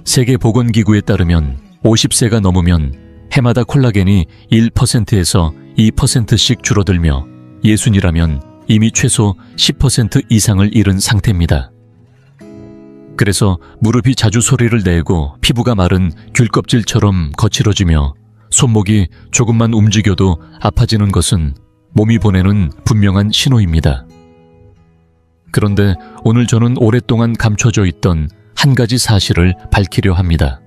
세계보건기구에 따르면 50세가 넘으면 해마다 콜라겐이 1%에서 2%씩 줄어들며 예순이라면 이미 최소 10% 이상을 잃은 상태입니다. 그래서 무릎이 자주 소리를 내고 피부가 마른 귤껍질처럼 거칠어지며 손목이 조금만 움직여도 아파지는 것은 몸이 보내는 분명한 신호입니다. 그런데 오늘 저는 오랫동안 감춰져 있던 한 가지 사실을 밝히려 합니다.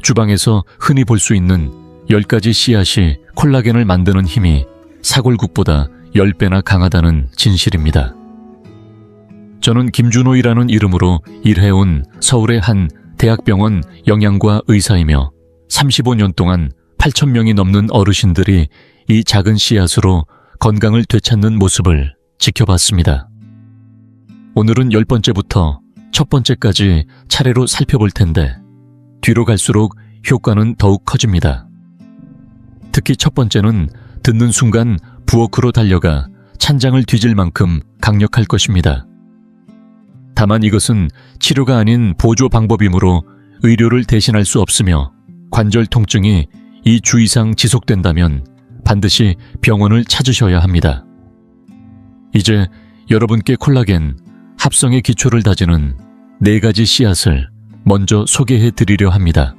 주방에서 흔히 볼 수 있는 10가지 씨앗이 콜라겐을 만드는 힘이 사골국보다 10배나 강하다는 진실입니다. 저는 김준호이라는 이름으로 일해온 서울의 한 대학병원 영양과 의사이며 35년 동안 8,000명이 넘는 어르신들이 이 작은 씨앗으로 건강을 되찾는 모습을 지켜봤습니다. 오늘은 10번째부터 첫 번째까지 차례로 살펴볼 텐데 뒤로 갈수록 효과는 더욱 커집니다. 특히 첫 번째는 듣는 순간 부엌으로 달려가 찬장을 뒤질 만큼 강력할 것입니다. 다만 이것은 치료가 아닌 보조 방법이므로 의료를 대신할 수 없으며 관절 통증이 2주 이상 지속된다면 반드시 병원을 찾으셔야 합니다. 이제 여러분께 콜라겐, 합성의 기초를 다지는 4가지 씨앗을 먼저 소개해 드리려 합니다.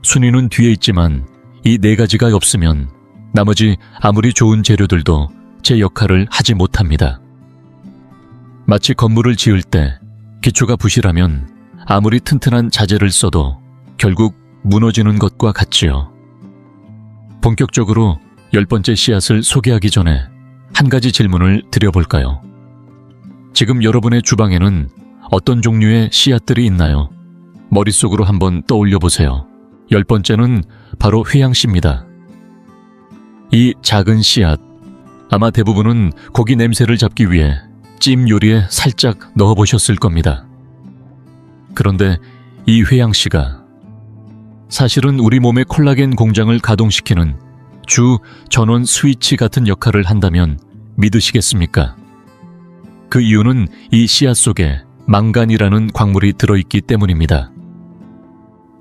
순위는 뒤에 있지만 이 4가지가 없으면 나머지 아무리 좋은 재료들도 제 역할을 하지 못합니다. 마치 건물을 지을 때 기초가 부실하면 아무리 튼튼한 자재를 써도 결국 무너지는 것과 같지요. 본격적으로 10번째 씨앗을 소개하기 전에 한 가지 질문을 드려볼까요? 지금 여러분의 주방에는 어떤 종류의 씨앗들이 있나요? 머릿속으로 한번 떠올려 보세요. 10번째는 바로 회양씨입니다. 이 작은 씨앗, 아마 대부분은 고기 냄새를 잡기 위해 찜 요리에 살짝 넣어보셨을 겁니다. 그런데 이 회양씨가 사실은 우리 몸의 콜라겐 공장을 가동시키는 주 전원 스위치 같은 역할을 한다면 믿으시겠습니까? 그 이유는 이 씨앗 속에 망간이라는 광물이 들어있기 때문입니다.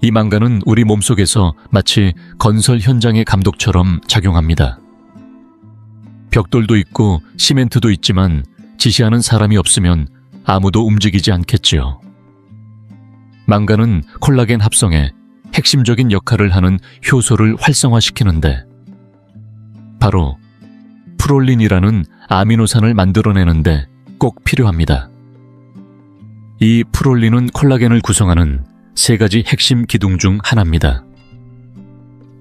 이 망간은 우리 몸속에서 마치 건설 현장의 감독처럼 작용합니다. 벽돌도 있고 시멘트도 있지만 지시하는 사람이 없으면 아무도 움직이지 않겠지요. 망간은 콜라겐 합성에 핵심적인 역할을 하는 효소를 활성화시키는데 바로 프롤린이라는 아미노산을 만들어내는데 꼭 필요합니다. 이 프롤린은 콜라겐을 구성하는 3가지 핵심 기둥 중 하나입니다.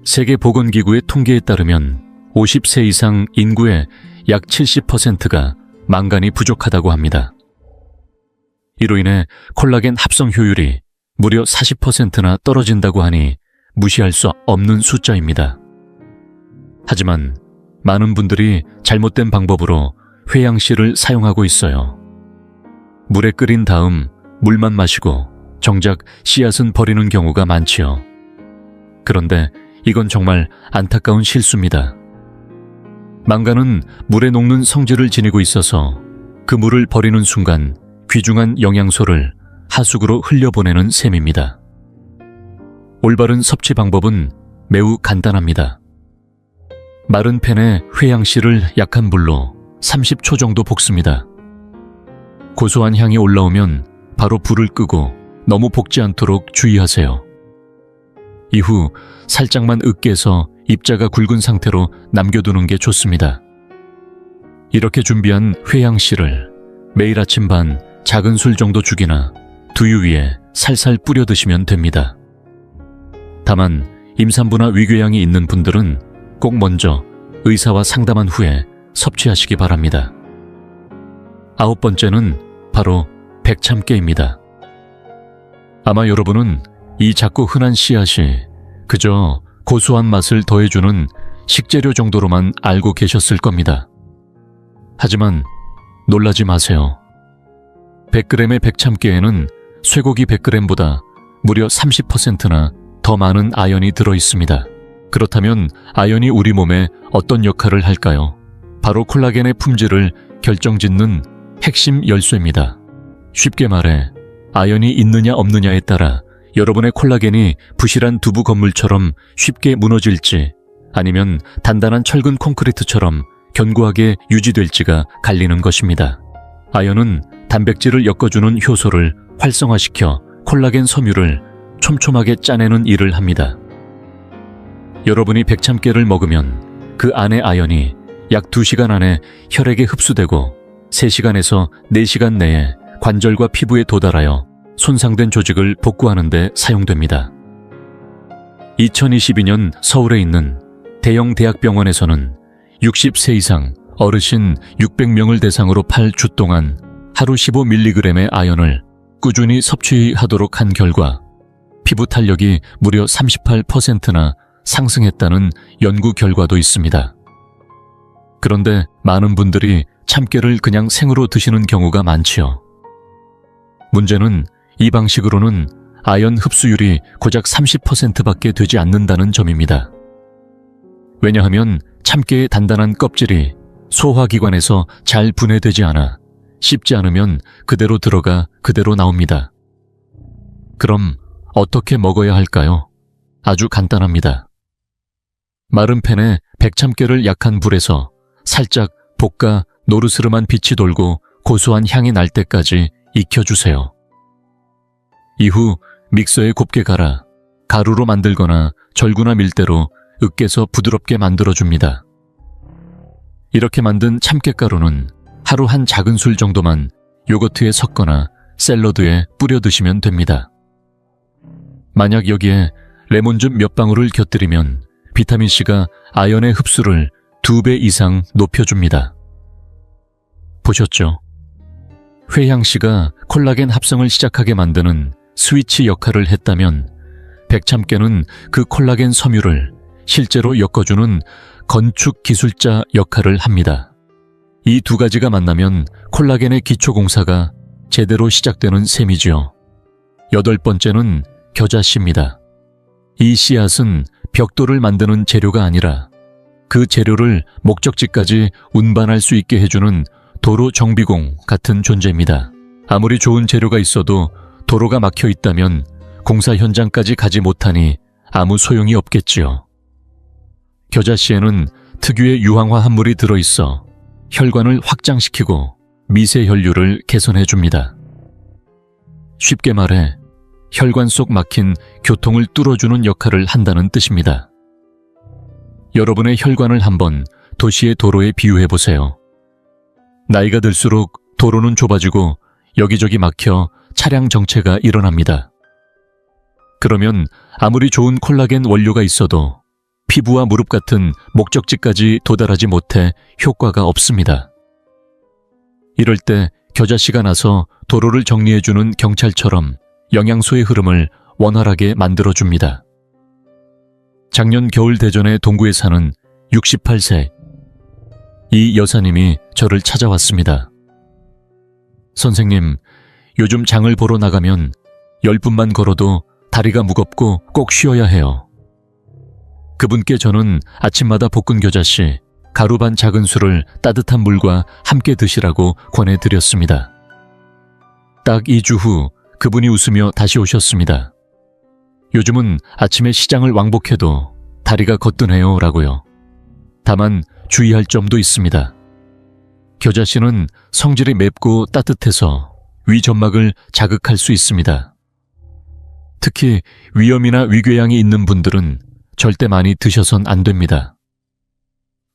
세계보건기구의 통계에 따르면 50세 이상 인구의 약 70%가 망간이 부족하다고 합니다. 이로 인해 콜라겐 합성 효율이 무려 40%나 떨어진다고 하니 무시할 수 없는 숫자입니다. 하지만 많은 분들이 잘못된 방법으로 회양씨를 사용하고 있어요. 물에 끓인 다음 물만 마시고 정작 씨앗은 버리는 경우가 많지요. 그런데 이건 정말 안타까운 실수입니다. 망간은 물에 녹는 성질을 지니고 있어서 그 물을 버리는 순간 귀중한 영양소를 하수구로 흘려보내는 셈입니다. 올바른 섭취 방법은 매우 간단합니다. 마른 팬에 회양씨를 약한 불로 30초 정도 볶습니다. 고소한 향이 올라오면 바로 불을 끄고 너무 볶지 않도록 주의하세요. 이후 살짝만 으깨서 입자가 굵은 상태로 남겨두는 게 좋습니다. 이렇게 준비한 회양씨를 매일 아침 반 작은 술 정도 죽이나 두유 위에 살살 뿌려 드시면 됩니다. 다만 임산부나 위궤양이 있는 분들은 꼭 먼저 의사와 상담한 후에 섭취하시기 바랍니다. 9번째는 바로 백참깨입니다. 아마 여러분은 이 작고 흔한 씨앗이 그저 고소한 맛을 더해주는 식재료 정도로만 알고 계셨을 겁니다. 하지만 놀라지 마세요. 100g의 백참깨에는 쇠고기 100g보다 무려 30%나 더 많은 아연이 들어있습니다. 그렇다면 아연이 우리 몸에 어떤 역할을 할까요? 바로 콜라겐의 품질을 결정짓는 핵심 열쇠입니다. 쉽게 말해 아연이 있느냐 없느냐에 따라 여러분의 콜라겐이 부실한 두부 건물처럼 쉽게 무너질지 아니면 단단한 철근 콘크리트처럼 견고하게 유지될지가 갈리는 것입니다. 아연은 단백질을 엮어주는 효소를 활성화시켜 콜라겐 섬유를 촘촘하게 짜내는 일을 합니다. 여러분이 백참깨를 먹으면 그 안의 아연이 약 2시간 안에 혈액에 흡수되고 3시간에서 4시간 내에 관절과 피부에 도달하여 손상된 조직을 복구하는 데 사용됩니다. 2022년 서울에 있는 대형 대학병원에서는 60세 이상 어르신 600명을 대상으로 8주 동안 하루 15mg의 아연을 꾸준히 섭취하도록 한 결과 피부 탄력이 무려 38%나 상승했다는 연구 결과도 있습니다. 그런데 많은 분들이 참깨를 그냥 생으로 드시는 경우가 많지요. 문제는 이 방식으로는 아연 흡수율이 고작 30%밖에 되지 않는다는 점입니다. 왜냐하면 참깨의 단단한 껍질이 소화기관에서 잘 분해되지 않아 씹지 않으면 그대로 들어가 그대로 나옵니다. 그럼 어떻게 먹어야 할까요? 아주 간단합니다. 마른 팬에 백참깨를 약한 불에서 살짝 볶아 노르스름한 빛이 돌고 고소한 향이 날 때까지 익혀주세요. 이후 믹서에 곱게 갈아 가루로 만들거나 절구나 밀대로 으깨서 부드럽게 만들어줍니다. 이렇게 만든 참깨가루는 하루 한 작은 술 정도만 요거트에 섞거나 샐러드에 뿌려 드시면 됩니다. 만약 여기에 레몬즙 몇 방울을 곁들이면 비타민C가 아연의 흡수를 2배 이상 높여줍니다. 보셨죠? 회향씨가 콜라겐 합성을 시작하게 만드는 스위치 역할을 했다면 백참깨는 그 콜라겐 섬유를 실제로 엮어주는 건축 기술자 역할을 합니다. 이 두 가지가 만나면 콜라겐의 기초공사가 제대로 시작되는 셈이지요. 8번째는 겨자씨입니다. 이 씨앗은 벽돌을 만드는 재료가 아니라 그 재료를 목적지까지 운반할 수 있게 해주는 도로 정비공 같은 존재입니다. 아무리 좋은 재료가 있어도 도로가 막혀 있다면 공사 현장까지 가지 못하니 아무 소용이 없겠지요. 겨자씨에는 특유의 유황화 합물이 들어있어 혈관을 확장시키고 미세 혈류를 개선해줍니다. 쉽게 말해 혈관 속 막힌 교통을 뚫어주는 역할을 한다는 뜻입니다. 여러분의 혈관을 한번 도시의 도로에 비유해보세요. 나이가 들수록 도로는 좁아지고 여기저기 막혀 차량 정체가 일어납니다. 그러면 아무리 좋은 콜라겐 원료가 있어도 피부와 무릎 같은 목적지까지 도달하지 못해 효과가 없습니다. 이럴 때 겨자씨가 나서 도로를 정리해주는 경찰처럼 영양소의 흐름을 원활하게 만들어줍니다. 작년 겨울 대전의 동구에 사는 68세 이 여사님이 저를 찾아왔습니다. 선생님, 요즘 장을 보러 나가면 10분만 걸어도 다리가 무겁고 꼭 쉬어야 해요. 그분께 저는 아침마다 볶은 겨자씨, 가루 반 작은 술을 따뜻한 물과 함께 드시라고 권해드렸습니다. 딱 2주 후 그분이 웃으며 다시 오셨습니다. 요즘은 아침에 시장을 왕복해도 다리가 거뜬해요 라고요. 다만 주의할 점도 있습니다. 겨자씨는 성질이 맵고 따뜻해서 위점막을 자극할 수 있습니다. 특히 위염이나 위궤양이 있는 분들은 절대 많이 드셔선 안 됩니다.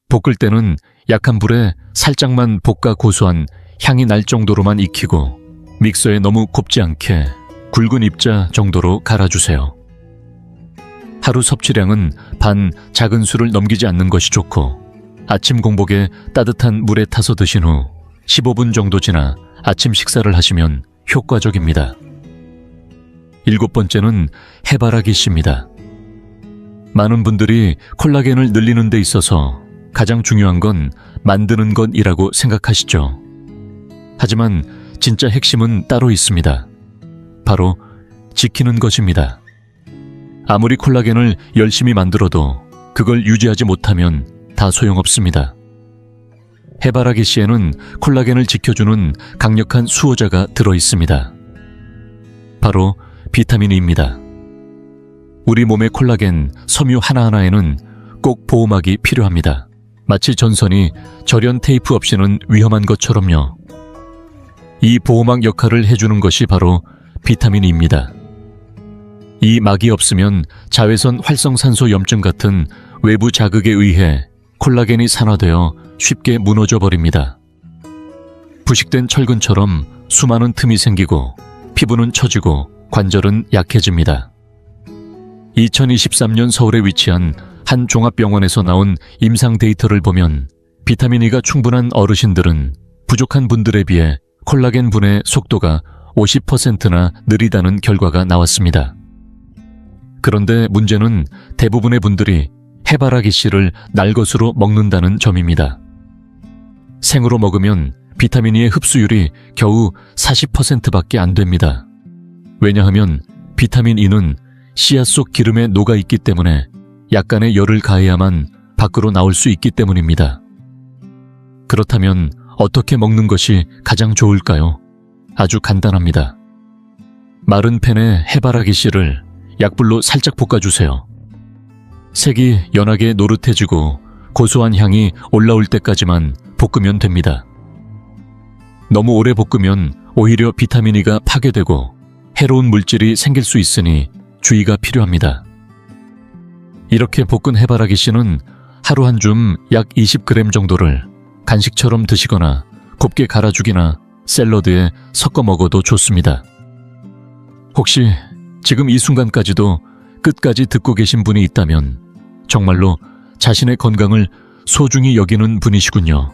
볶을 때는 약한 불에 살짝만 볶아 고소한 향이 날 정도로만 익히고 믹서에 너무 곱지 않게 굵은 입자 정도로 갈아주세요. 하루 섭취량은 반 작은 술을 넘기지 않는 것이 좋고 아침 공복에 따뜻한 물에 타서 드신 후 15분 정도 지나 아침 식사를 하시면 효과적입니다. 7번째는 해바라기 씨입니다. 많은 분들이 콜라겐을 늘리는 데 있어서 가장 중요한 건 만드는 것이라고 생각하시죠. 하지만 진짜 핵심은 따로 있습니다. 바로 지키는 것입니다. 아무리 콜라겐을 열심히 만들어도 그걸 유지하지 못하면 다 소용없습니다. 해바라기 씨에는 콜라겐을 지켜주는 강력한 수호자가 들어있습니다. 바로 비타민 E입니다. 우리 몸의 콜라겐, 섬유 하나하나에는 꼭 보호막이 필요합니다. 마치 전선이 절연 테이프 없이는 위험한 것처럼요. 이 보호막 역할을 해주는 것이 바로 비타민 E입니다. 이 막이 없으면 자외선 활성산소 염증 같은 외부 자극에 의해 콜라겐이 산화되어 쉽게 무너져 버립니다. 부식된 철근처럼 수많은 틈이 생기고 피부는 처지고 관절은 약해집니다. 2023년 서울에 위치한 한 종합병원에서 나온 임상 데이터를 보면 비타민 E가 충분한 어르신들은 부족한 분들에 비해 콜라겐 분해 속도가 50%나 느리다는 결과가 나왔습니다. 그런데 문제는 대부분의 분들이 해바라기 씨를 날것으로 먹는다는 점입니다. 생으로 먹으면 비타민 E의 흡수율이 겨우 40%밖에 안 됩니다. 왜냐하면 비타민 E는 씨앗 속 기름에 녹아있기 때문에 약간의 열을 가해야만 밖으로 나올 수 있기 때문입니다. 그렇다면 어떻게 먹는 것이 가장 좋을까요? 아주 간단합니다. 마른 팬에 해바라기 씨를 약불로 살짝 볶아주세요. 색이 연하게 노릇해지고 고소한 향이 올라올 때까지만 볶으면 됩니다. 너무 오래 볶으면 오히려 비타민 E가 파괴되고 해로운 물질이 생길 수 있으니 주의가 필요합니다. 이렇게 볶은 해바라기 씨는 하루 한 줌 약 20g 정도를 간식처럼 드시거나 곱게 갈아주기나 샐러드에 섞어 먹어도 좋습니다. 혹시 지금 이 순간까지도 끝까지 듣고 계신 분이 있다면 정말로 자신의 건강을 소중히 여기는 분이시군요.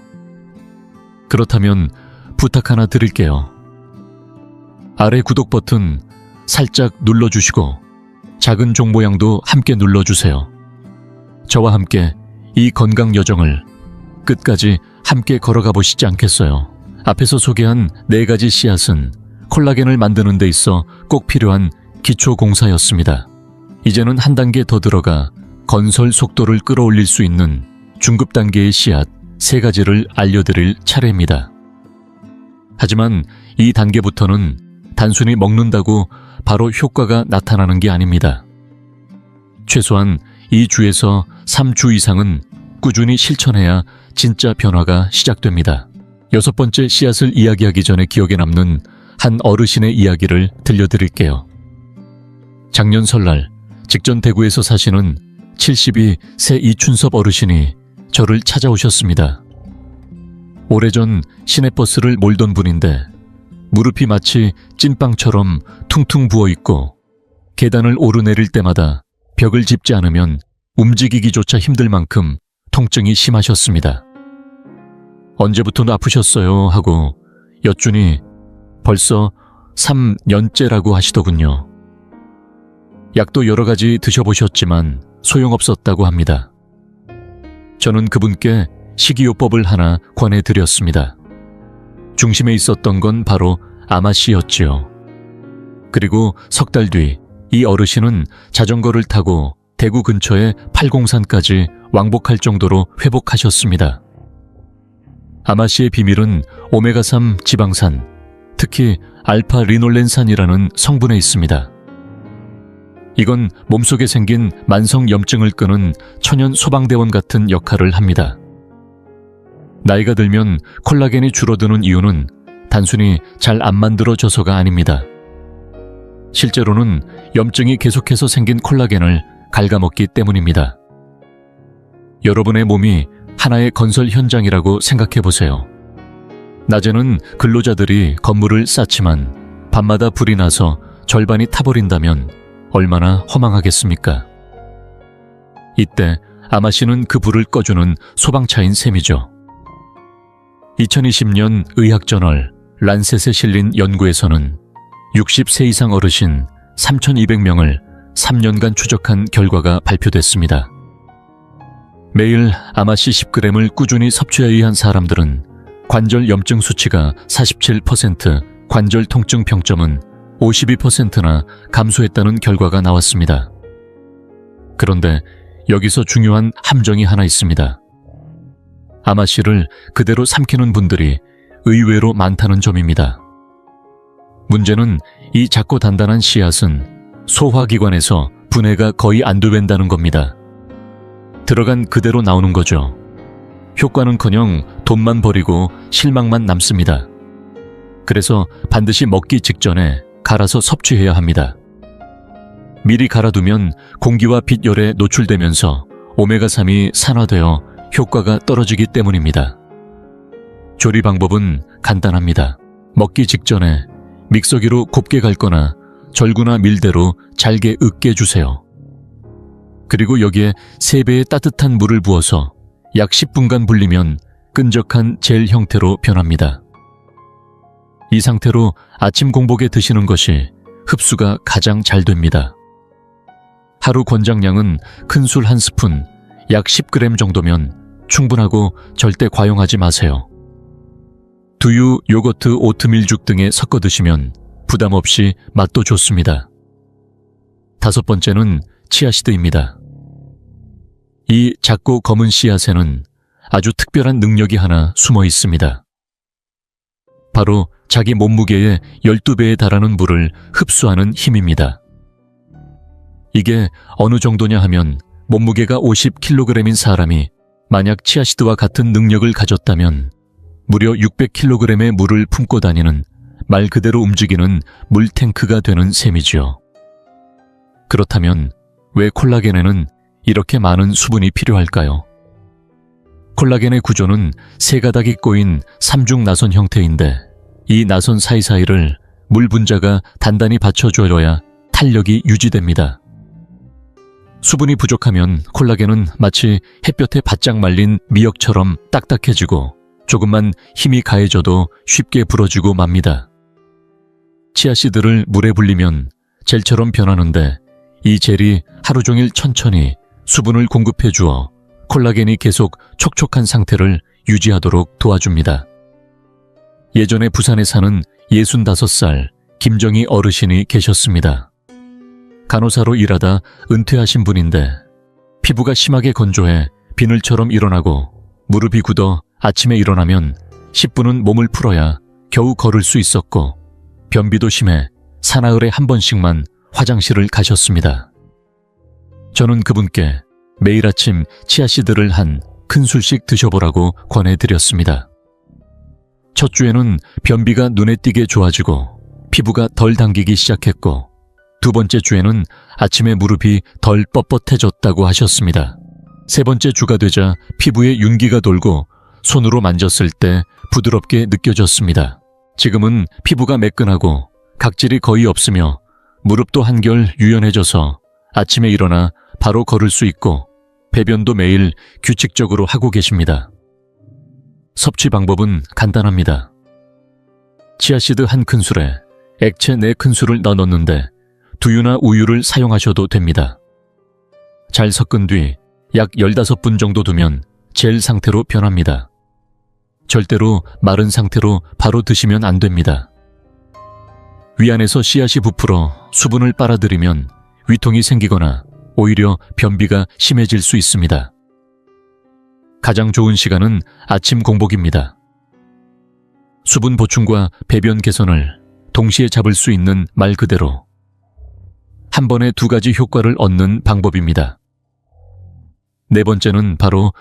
그렇다면 부탁 하나 드릴게요. 아래 구독 버튼 살짝 눌러주시고 작은 종 모양도 함께 눌러주세요. 저와 함께 이 건강 여정을 끝까지 함께 걸어가 보시지 않겠어요? 앞에서 소개한 4가지 씨앗은 콜라겐을 만드는 데 있어 꼭 필요한 기초 공사였습니다. 이제는 한 단계 더 들어가 건설 속도를 끌어올릴 수 있는 중급 단계의 씨앗 3가지를 알려드릴 차례입니다. 하지만 이 단계부터는 단순히 먹는다고 바로 효과가 나타나는 게 아닙니다. 최소한 2주에서 3주 이상은 꾸준히 실천해야 진짜 변화가 시작됩니다. 6번째 씨앗을 이야기하기 전에 기억에 남는 한 어르신의 이야기를 들려드릴게요. 작년 설날 직전 대구에서 사시는 72세 이춘섭 어르신이 저를 찾아오셨습니다. 오래전 시내버스를 몰던 분인데 무릎이 마치 찐빵처럼 퉁퉁 부어있고 계단을 오르내릴 때마다 벽을 짚지 않으면 움직이기조차 힘들 만큼 통증이 심하셨습니다. 언제부터 아프셨어요? 하고 여쭈니 벌써 3년째라고 하시더군요. 약도 여러 가지 드셔보셨지만 소용없었다고 합니다. 저는 그분께 식이요법을 하나 권해드렸습니다. 중심에 있었던 건 바로 아마씨였지요. 그리고 석 달 뒤 이 어르신은 자전거를 타고 대구 근처의 팔공산까지 왕복할 정도로 회복하셨습니다. 아마씨의 비밀은 오메가3 지방산, 특히 알파 리놀렌산이라는 성분에 있습니다. 이건 몸속에 생긴 만성 염증을 끄는 천연 소방대원 같은 역할을 합니다. 나이가 들면 콜라겐이 줄어드는 이유는 단순히 잘 안 만들어져서가 아닙니다. 실제로는 염증이 계속해서 생긴 콜라겐을 갉아먹기 때문입니다. 여러분의 몸이 하나의 건설 현장이라고 생각해보세요. 낮에는 근로자들이 건물을 쌓지만 밤마다 불이 나서 절반이 타버린다면 얼마나 허망하겠습니까? 이때 아마씨는 그 불을 꺼주는 소방차인 셈이죠. 2020년 의학저널 란셋에 실린 연구에서는 60세 이상 어르신 3,200명을 3년간 추적한 결과가 발표됐습니다. 매일 아마씨 10g을 꾸준히 섭취해야 의한 사람들은 관절 염증 수치가 47%, 관절 통증 평점은 52%나 감소했다는 결과가 나왔습니다. 그런데 여기서 중요한 함정이 하나 있습니다. 아마씨를 그대로 삼키는 분들이 의외로 많다는 점입니다. 문제는 이 작고 단단한 씨앗은 소화기관에서 분해가 거의 안 된다는 겁니다. 들어간 그대로 나오는 거죠. 효과는커녕 돈만 버리고 실망만 남습니다. 그래서 반드시 먹기 직전에 갈아서 섭취해야 합니다. 미리 갈아두면 공기와 빛열에 노출되면서 오메가3이 산화되어 효과가 떨어지기 때문입니다. 조리 방법은 간단합니다. 먹기 직전에 믹서기로 곱게 갈거나 절구나 밀대로 잘게 으깨주세요. 그리고 여기에 3배의 따뜻한 물을 부어서 약 10분간 불리면 끈적한 젤 형태로 변합니다. 이 상태로 아침 공복에 드시는 것이 흡수가 가장 잘 됩니다. 하루 권장량은 큰 술 1스푼, 약 10g 정도면 충분하고 절대 과용하지 마세요. 두유, 요거트, 오트밀죽 등에 섞어 드시면 부담 없이 맛도 좋습니다. 5번째는 치아시드입니다. 이 작고 검은 씨앗에는 아주 특별한 능력이 하나 숨어 있습니다. 바로 자기 몸무게의 12배에 달하는 물을 흡수하는 힘입니다. 이게 어느 정도냐 하면 몸무게가 50kg인 사람이 만약 치아시드와 같은 능력을 가졌다면 무려 600kg의 물을 품고 다니는 말 그대로 움직이는 물탱크가 되는 셈이지요. 그렇다면 왜 콜라겐에는 이렇게 많은 수분이 필요할까요? 콜라겐의 구조는 3가닥이 꼬인 삼중 나선 형태인데 이 나선 사이사이를 물 분자가 단단히 받쳐줘야 탄력이 유지됩니다. 수분이 부족하면 콜라겐은 마치 햇볕에 바짝 말린 미역처럼 딱딱해지고 조금만 힘이 가해져도 쉽게 부러지고 맙니다. 치아씨드를 물에 불리면 젤처럼 변하는데 이 젤이 하루 종일 천천히 수분을 공급해 주어 콜라겐이 계속 촉촉한 상태를 유지하도록 도와줍니다. 예전에 부산에 사는 65살 김정희 어르신이 계셨습니다. 간호사로 일하다 은퇴하신 분인데 피부가 심하게 건조해 비늘처럼 일어나고 무릎이 굳어 아침에 일어나면 10분은 몸을 풀어야 겨우 걸을 수 있었고 변비도 심해 사나흘에 한 번씩만 화장실을 가셨습니다. 저는 그분께 매일 아침 치아씨드를 한 큰술씩 드셔보라고 권해드렸습니다. 첫 주에는 변비가 눈에 띄게 좋아지고 피부가 덜 당기기 시작했고 2번째 주에는 아침에 무릎이 덜 뻣뻣해졌다고 하셨습니다. 3번째 주가 되자 피부에 윤기가 돌고 손으로 만졌을 때 부드럽게 느껴졌습니다. 지금은 피부가 매끈하고 각질이 거의 없으며 무릎도 한결 유연해져서 아침에 일어나 바로 걸을 수 있고 배변도 매일 규칙적으로 하고 계십니다. 섭취 방법은 간단합니다. 치아씨드 한 큰술에 액체 4큰술을 넣었는데 두유나 우유를 사용하셔도 됩니다. 잘 섞은 뒤 약 15분 정도 두면 젤 상태로 변합니다. 절대로 마른 상태로 바로 드시면 안 됩니다. 위 안에서 씨앗이 부풀어 수분을 빨아들이면 위통이 생기거나 오히려 변비가 심해질 수 있습니다. 가장 좋은 시간은 아침 공복입니다. 수분 보충과 배변 개선을 동시에 잡을 수 있는 말 그대로 한 번에 2가지 효과를 얻는 방법입니다. 4번째는 바로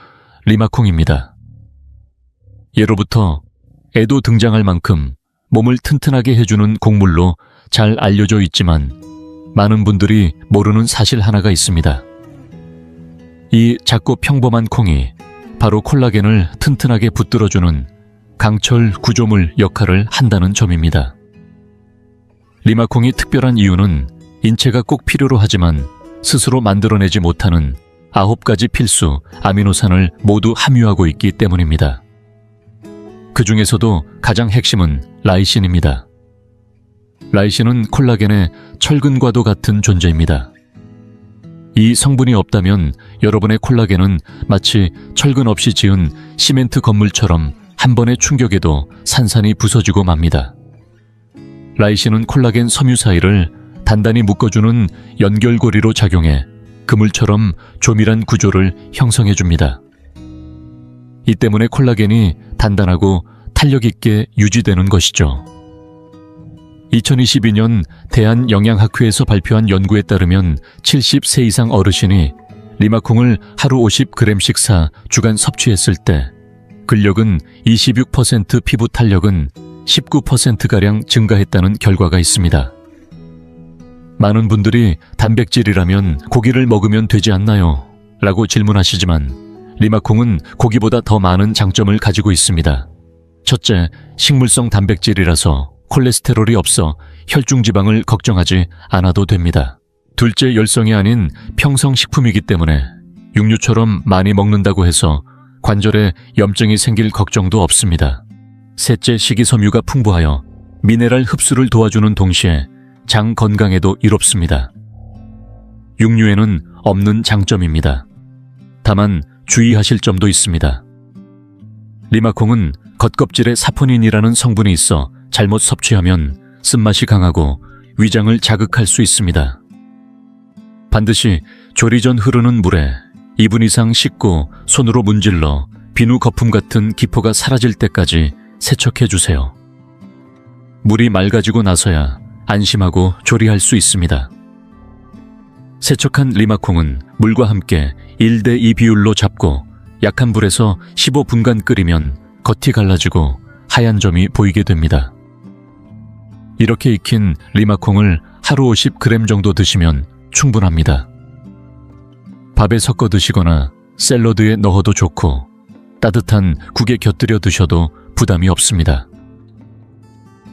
리마콩입니다. 예로부터 애도 등장할 만큼 몸을 튼튼하게 해주는 곡물로 잘 알려져 있지만 많은 분들이 모르는 사실 하나가 있습니다. 이 작고 평범한 콩이 바로 콜라겐을 튼튼하게 붙들어주는 강철 구조물 역할을 한다는 점입니다. 리마콩이 특별한 이유는 인체가 꼭 필요로 하지만 스스로 만들어내지 못하는 9가지 필수 아미노산을 모두 함유하고 있기 때문입니다. 그 중에서도 가장 핵심은 라이신입니다. 라이신은 콜라겐의 철근과도 같은 존재입니다. 이 성분이 없다면 여러분의 콜라겐은 마치 철근 없이 지은 시멘트 건물처럼 한 번의 충격에도 산산이 부서지고 맙니다. 라이신은 콜라겐 섬유 사이를 단단히 묶어주는 연결고리로 작용해 그물처럼 조밀한 구조를 형성해줍니다. 이 때문에 콜라겐이 단단하고 탄력 있게 유지되는 것이죠. 2022년 대한영양학회에서 발표한 연구에 따르면 70세 이상 어르신이 리마콩을 하루 50g씩 사 주간 섭취했을 때 근력은 26%, 피부 탄력은 19%가량 증가했다는 결과가 있습니다. 많은 분들이 단백질이라면 고기를 먹으면 되지 않나요? 라고 질문하시지만 리마콩은 고기보다 더 많은 장점을 가지고 있습니다. 첫째, 식물성 단백질이라서 콜레스테롤이 없어 혈중지방을 걱정하지 않아도 됩니다. 둘째, 열성이 아닌 평성식품이기 때문에 육류처럼 많이 먹는다고 해서 관절에 염증이 생길 걱정도 없습니다. 셋째, 식이섬유가 풍부하여 미네랄 흡수를 도와주는 동시에 장 건강에도 이롭습니다. 육류에는 없는 장점입니다. 다만 주의하실 점도 있습니다. 리마콩은 겉껍질에 사포닌이라는 성분이 있어 잘못 섭취하면 쓴맛이 강하고 위장을 자극할 수 있습니다. 반드시 조리 전 흐르는 물에 2분 이상 씻고 손으로 문질러 비누 거품 같은 기포가 사라질 때까지 세척해 주세요. 물이 맑아지고 나서야 안심하고 조리할 수 있습니다. 세척한 리마콩은 물과 함께 1대2 비율로 잡고 약한 불에서 15분간 끓이면 겉이 갈라지고 하얀 점이 보이게 됩니다. 이렇게 익힌 리마콩을 하루 50g 정도 드시면 충분합니다. 밥에 섞어 드시거나 샐러드에 넣어도 좋고 따뜻한 국에 곁들여 드셔도 부담이 없습니다.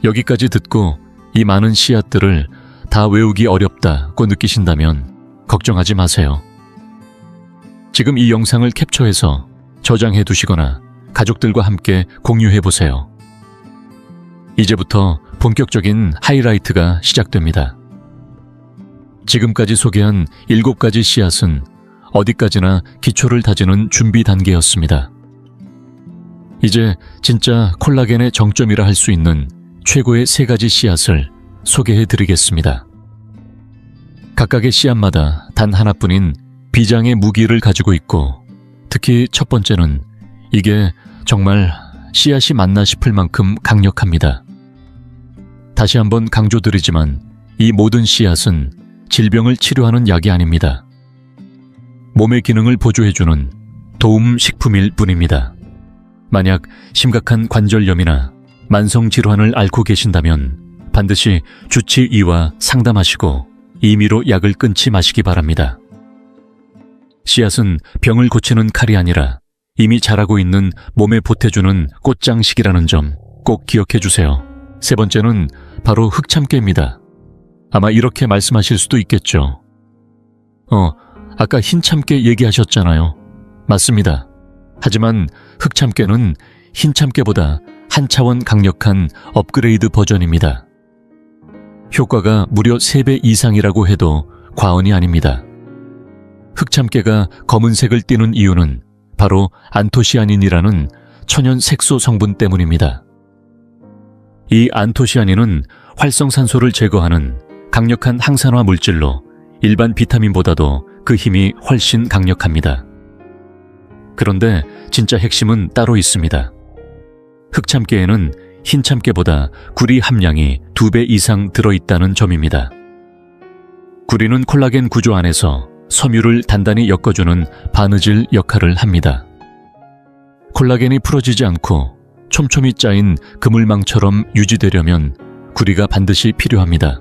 여기까지 듣고 이 많은 씨앗들을 다 외우기 어렵다고 느끼신다면 걱정하지 마세요. 지금 이 영상을 캡처해서 저장해 두시거나 가족들과 함께 공유해 보세요. 이제부터 본격적인 하이라이트가 시작됩니다. 지금까지 소개한 7가지 씨앗은 어디까지나 기초를 다지는 준비 단계였습니다. 이제 진짜 콜라겐의 정점이라 할 수 있는 최고의 3가지 씨앗을 소개해 드리겠습니다. 각각의 씨앗마다 단 하나뿐인 비장의 무기를 가지고 있고 특히 첫 번째는 이게 정말 씨앗이 맞나 싶을 만큼 강력합니다. 다시 한번 강조드리지만 이 모든 씨앗은 질병을 치료하는 약이 아닙니다. 몸의 기능을 보조해주는 도움식품일 뿐입니다. 만약 심각한 관절염이나 만성질환을 앓고 계신다면 반드시 주치의와 상담하시고 임의로 약을 끊지 마시기 바랍니다. 씨앗은 병을 고치는 칼이 아니라 이미 자라고 있는 몸에 보태주는 꽃장식이라는 점 꼭 기억해 주세요. 세 번째는 바로 흑참깨입니다. 아마 이렇게 말씀하실 수도 있겠죠. 아까 흰참깨 얘기하셨잖아요. 맞습니다. 하지만 흑참깨는 흰참깨보다 한 차원 강력한 업그레이드 버전입니다. 효과가 무려 3배 이상이라고 해도 과언이 아닙니다. 흑참깨가 검은색을 띠는 이유는 바로 안토시아닌이라는 천연 색소 성분 때문입니다. 이 안토시아닌은 활성산소를 제거하는 강력한 항산화 물질로 일반 비타민보다도 그 힘이 훨씬 강력합니다. 그런데 진짜 핵심은 따로 있습니다. 흑참깨에는 흰참깨보다 구리 함량이 2배 이상 들어있다는 점입니다. 구리는 콜라겐 구조 안에서 섬유를 단단히 엮어주는 바느질 역할을 합니다. 콜라겐이 풀어지지 않고 촘촘히 짜인 그물망처럼 유지되려면 구리가 반드시 필요합니다.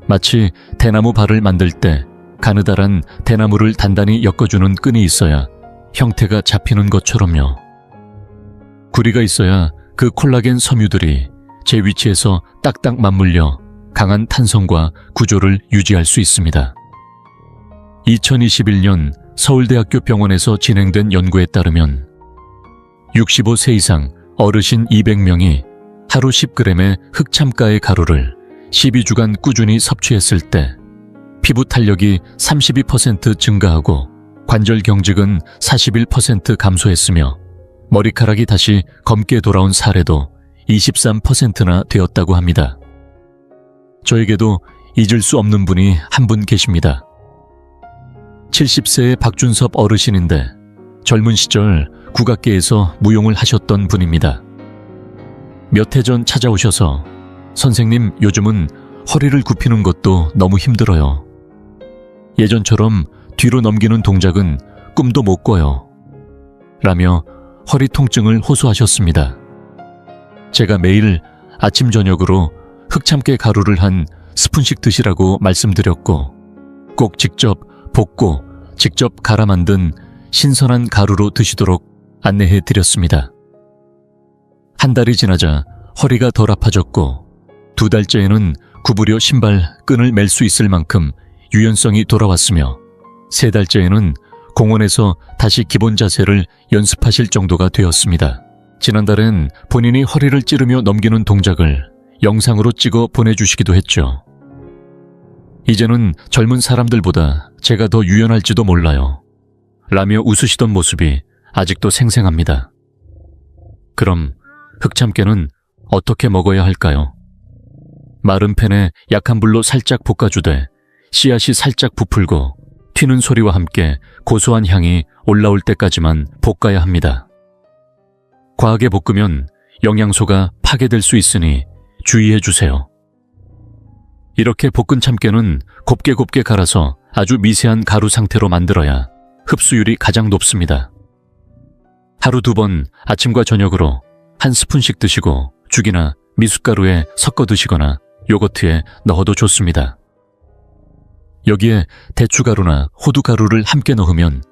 마치 대나무 발을 만들 때 가느다란 대나무를 단단히 엮어주는 끈이 있어야 형태가 잡히는 것처럼요. 구리가 있어야 그 콜라겐 섬유들이 제 위치에서 딱딱 맞물려 강한 탄성과 구조를 유지할 수 있습니다. 2021년 서울대학교 병원에서 진행된 연구에 따르면 65세 이상 어르신 200명이 하루 10g의 흑참가의 가루를 12주간 꾸준히 섭취했을 때 피부 탄력이 32% 증가하고 관절 경직은 41% 감소했으며 머리카락이 다시 검게 돌아온 사례도 23%나 되었다고 합니다. 저에게도 잊을 수 없는 분이 한 분 계십니다. 70세의 박준섭 어르신인데 젊은 시절 국악계에서 무용을 하셨던 분입니다. 몇 해 전 찾아오셔서 선생님, 요즘은 허리를 굽히는 것도 너무 힘들어요. 예전처럼 뒤로 넘기는 동작은 꿈도 못 꿔요. 라며 허리 통증을 호소하셨습니다. 제가 매일 아침 저녁으로 흑참깨 가루를 한 스푼씩 드시라고 말씀드렸고 꼭 직접 볶고 직접 갈아 만든 신선한 가루로 드시도록 안내해 드렸습니다. 한 달이 지나자 허리가 덜 아파졌고 2달째에는 구부려 신발 끈을 맬 수 있을 만큼 유연성이 돌아왔으며 3달째에는 공원에서 다시 기본 자세를 연습하실 정도가 되었습니다. 지난달엔 본인이 허리를 찌르며 넘기는 동작을 영상으로 찍어 보내주시기도 했죠. 이제는 젊은 사람들보다 제가 더 유연할지도 몰라요. 라며 웃으시던 모습이 아직도 생생합니다. 그럼 흑참깨는 어떻게 먹어야 할까요? 마른 팬에 약한 불로 살짝 볶아주되 씨앗이 살짝 부풀고 튀는 소리와 함께 고소한 향이 올라올 때까지만 볶아야 합니다. 과하게 볶으면 영양소가 파괴될 수 있으니 주의해 주세요. 이렇게 볶은 참깨는 곱게 갈아서 아주 미세한 가루 상태로 만들어야 흡수율이 가장 높습니다. 하루 2번 아침과 저녁으로 한 스푼씩 드시고 죽이나 미숫가루에 섞어 드시거나 요거트에 넣어도 좋습니다. 여기에 대추가루나 호두가루를 함께 넣으면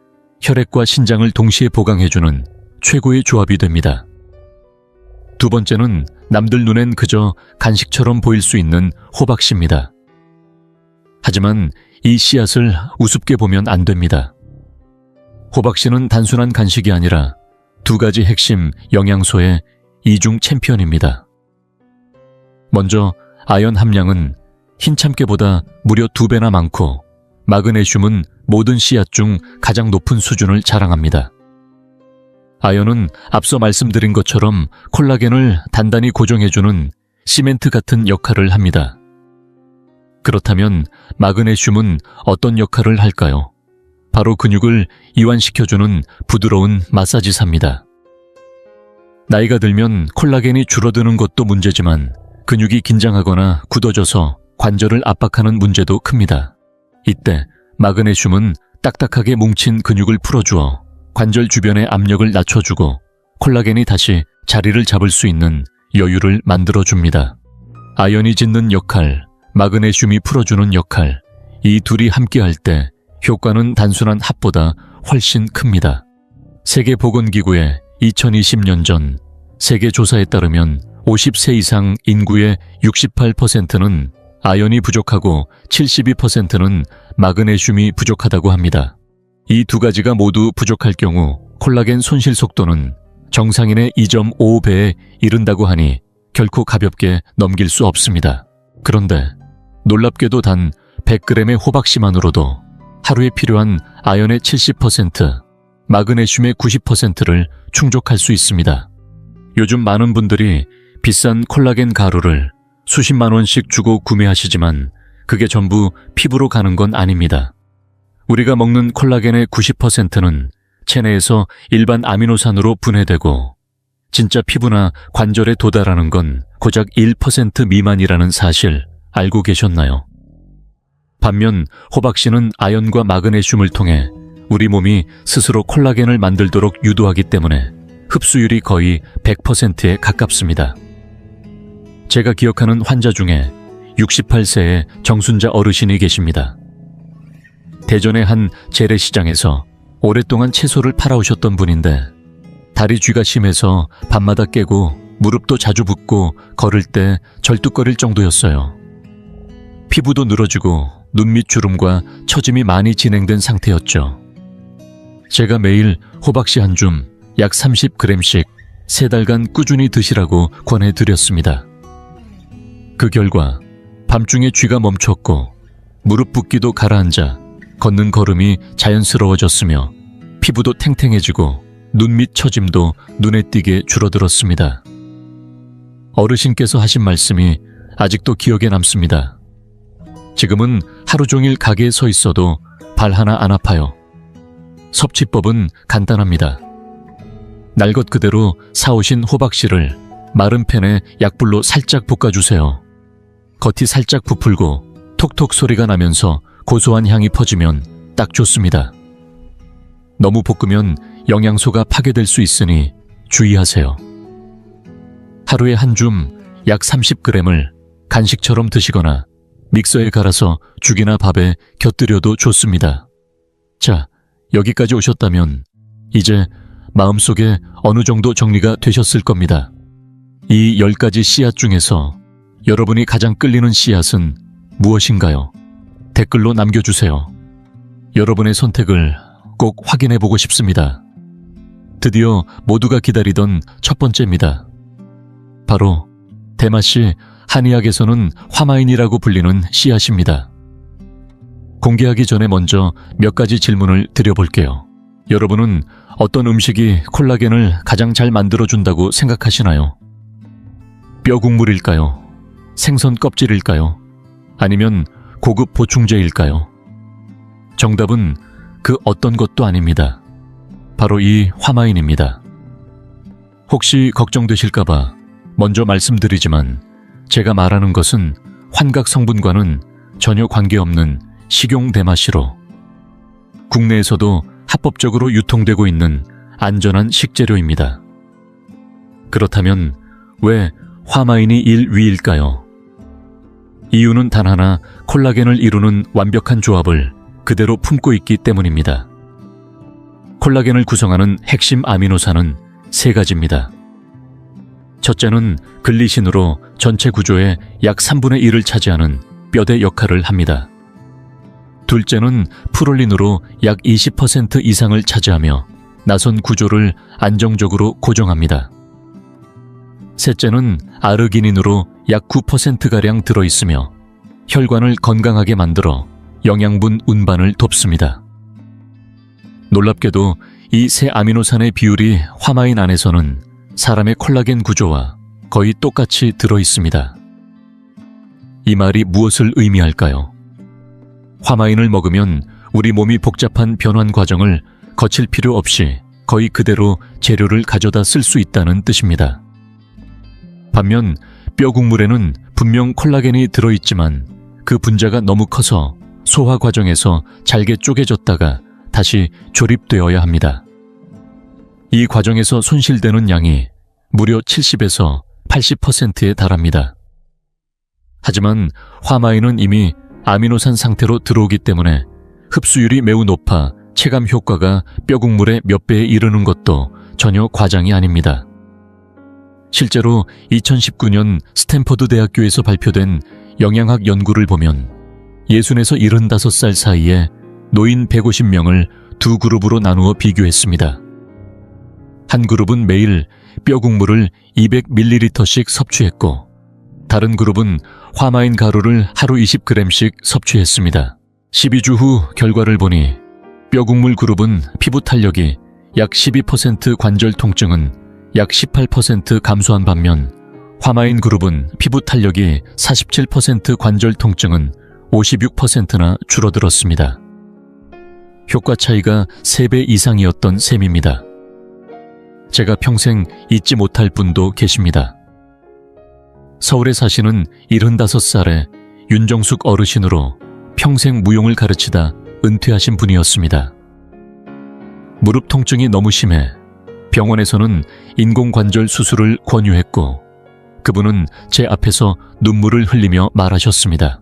혈액과 신장을 동시에 보강해주는 최고의 조합이 됩니다. 2번째는 남들 눈엔 그저 간식처럼 보일 수 있는 호박씨입니다. 하지만 이 씨앗을 우습게 보면 안 됩니다. 호박씨는 단순한 간식이 아니라 2가지 핵심 영양소의 이중 챔피언입니다. 먼저 아연 함량은 흰 참깨보다 무려 2배나 많고 마그네슘은 모든 씨앗 중 가장 높은 수준을 자랑합니다. 아연은 앞서 말씀드린 것처럼 콜라겐을 단단히 고정해주는 시멘트 같은 역할을 합니다. 그렇다면 마그네슘은 어떤 역할을 할까요? 바로 근육을 이완시켜주는 부드러운 마사지사입니다. 나이가 들면 콜라겐이 줄어드는 것도 문제지만 근육이 긴장하거나 굳어져서 관절을 압박하는 문제도 큽니다. 이때 마그네슘은 딱딱하게 뭉친 근육을 풀어주어 관절 주변의 압력을 낮춰주고 콜라겐이 다시 자리를 잡을 수 있는 여유를 만들어줍니다. 아연이 짓는 역할, 마그네슘이 풀어주는 역할, 이 둘이 함께할 때 효과는 단순한 합보다 훨씬 큽니다. 세계보건기구의 2020년 전 세계 조사에 따르면 50세 이상 인구의 68%는 아연이 부족하고 72%는 마그네슘이 부족하다고 합니다. 이 2가지가 모두 부족할 경우 콜라겐 손실 속도는 정상인의 2.5배에 이른다고 하니 결코 가볍게 넘길 수 없습니다. 그런데 놀랍게도 단 100g의 호박씨만으로도 하루에 필요한 아연의 70%, 마그네슘의 90%를 충족할 수 있습니다. 요즘 많은 분들이 비싼 콜라겐 가루를 수십만 원씩 주고 구매하시지만 그게 전부 피부로 가는 건 아닙니다. 우리가 먹는 콜라겐의 90%는 체내에서 일반 아미노산으로 분해되고 진짜 피부나 관절에 도달하는 건 고작 1% 미만이라는 사실 알고 계셨나요? 반면 호박씨는 아연과 마그네슘을 통해 우리 몸이 스스로 콜라겐을 만들도록 유도하기 때문에 흡수율이 거의 100%에 가깝습니다. 제가 기억하는 환자 중에 68세의 정순자 어르신이 계십니다. 대전의 한 재래시장에서 오랫동안 채소를 팔아오셨던 분인데 다리 쥐가 심해서 밤마다 깨고 무릎도 자주 붓고 걸을 때 절뚝거릴 정도였어요. 피부도 늘어지고 눈밑 주름과 처짐이 많이 진행된 상태였죠. 제가 매일 호박씨 한 줌, 약 30g씩 3달간 꾸준히 드시라고 권해드렸습니다. 그 결과 밤중에 쥐가 멈췄고 무릎 붓기도 가라앉아 걷는 걸음이 자연스러워졌으며 피부도 탱탱해지고 눈 밑 처짐도 눈에 띄게 줄어들었습니다. 어르신께서 하신 말씀이 아직도 기억에 남습니다. 지금은 하루 종일 가게에 서 있어도 발 하나 안 아파요. 섭취법은 간단합니다. 날 것 그대로 사오신 호박씨를 마른 팬에 약불로 살짝 볶아주세요. 겉이 살짝 부풀고 톡톡 소리가 나면서 고소한 향이 퍼지면 딱 좋습니다. 너무 볶으면 영양소가 파괴될 수 있으니 주의하세요. 하루에 한 줌 약 30g을 간식처럼 드시거나 믹서에 갈아서 죽이나 밥에 곁들여도 좋습니다. 자, 여기까지 오셨다면 이제 마음속에 어느 정도 정리가 되셨을 겁니다. 이 10가지 씨앗 중에서 여러분이 가장 끌리는 씨앗은 무엇인가요? 댓글로 남겨주세요. 여러분의 선택을 꼭 확인해보고 싶습니다. 드디어 모두가 기다리던 첫 번째입니다. 바로 대마씨 한의학에서는 화마인이라고 불리는 씨앗입니다. 공개하기 전에 먼저 몇 가지 질문을 드려볼게요. 여러분은 어떤 음식이 콜라겐을 가장 잘 만들어준다고 생각하시나요? 뼈 국물일까요? 생선 껍질일까요? 아니면 고급 보충제일까요? 정답은 그 어떤 것도 아닙니다. 바로 이 화마인입니다. 혹시 걱정되실까봐 먼저 말씀드리지만 제가 말하는 것은 환각 성분과는 전혀 관계없는 식용 대마씨로 국내에서도 합법적으로 유통되고 있는 안전한 식재료입니다. 그렇다면 왜 화마인이 1위일까요? 이유는 단 하나, 콜라겐을 이루는 완벽한 조합을 그대로 품고 있기 때문입니다. 콜라겐을 구성하는 핵심 아미노산은 3가지입니다. 첫째는 글리신으로 전체 구조의 약 3분의 1을 차지하는 뼈대 역할을 합니다. 둘째는 프롤린으로 약 20% 이상을 차지하며 나선 구조를 안정적으로 고정합니다. 셋째는 아르기닌으로 약 9%가량 들어있으며 혈관을 건강하게 만들어 영양분 운반을 돕습니다. 놀랍게도 이 세 아미노산의 비율이 화마인 안에서는 사람의 콜라겐 구조와 거의 똑같이 들어있습니다. 이 말이 무엇을 의미할까요? 화마인을 먹으면 우리 몸이 복잡한 변환 과정을 거칠 필요 없이 거의 그대로 재료를 가져다 쓸 수 있다는 뜻입니다. 반면 뼈 국물에는 분명 콜라겐이 들어있지만 그 분자가 너무 커서 소화 과정에서 잘게 쪼개졌다가 다시 조립되어야 합니다. 이 과정에서 손실되는 양이 무려 70에서 80%에 달합니다. 하지만 화마인은 이미 아미노산 상태로 들어오기 때문에 흡수율이 매우 높아 체감 효과가 뼈 국물의 몇 배에 이르는 것도 전혀 과장이 아닙니다. 실제로 2019년 스탠퍼드 대학교에서 발표된 영양학 연구를 보면 60에서 75살 사이에 노인 150명을 두 그룹으로 나누어 비교했습니다. 한 그룹은 매일 뼈 국물을 200ml씩 섭취했고 다른 그룹은 화마인 가루를 하루 20g씩 섭취했습니다. 12주 후 결과를 보니 뼈 국물 그룹은 피부 탄력이 약 12% 관절 통증은 약 18% 감소한 반면 화마인 그룹은 피부 탄력이 47% 관절 통증은 56%나 줄어들었습니다. 효과 차이가 3배 이상이었던 셈입니다. 제가 평생 잊지 못할 분도 계십니다. 서울에 사시는 75살의 윤정숙 어르신으로 평생 무용을 가르치다 은퇴하신 분이었습니다. 무릎 통증이 너무 심해 병원에서는 인공관절 수술을 권유했고 그분은 제 앞에서 눈물을 흘리며 말하셨습니다.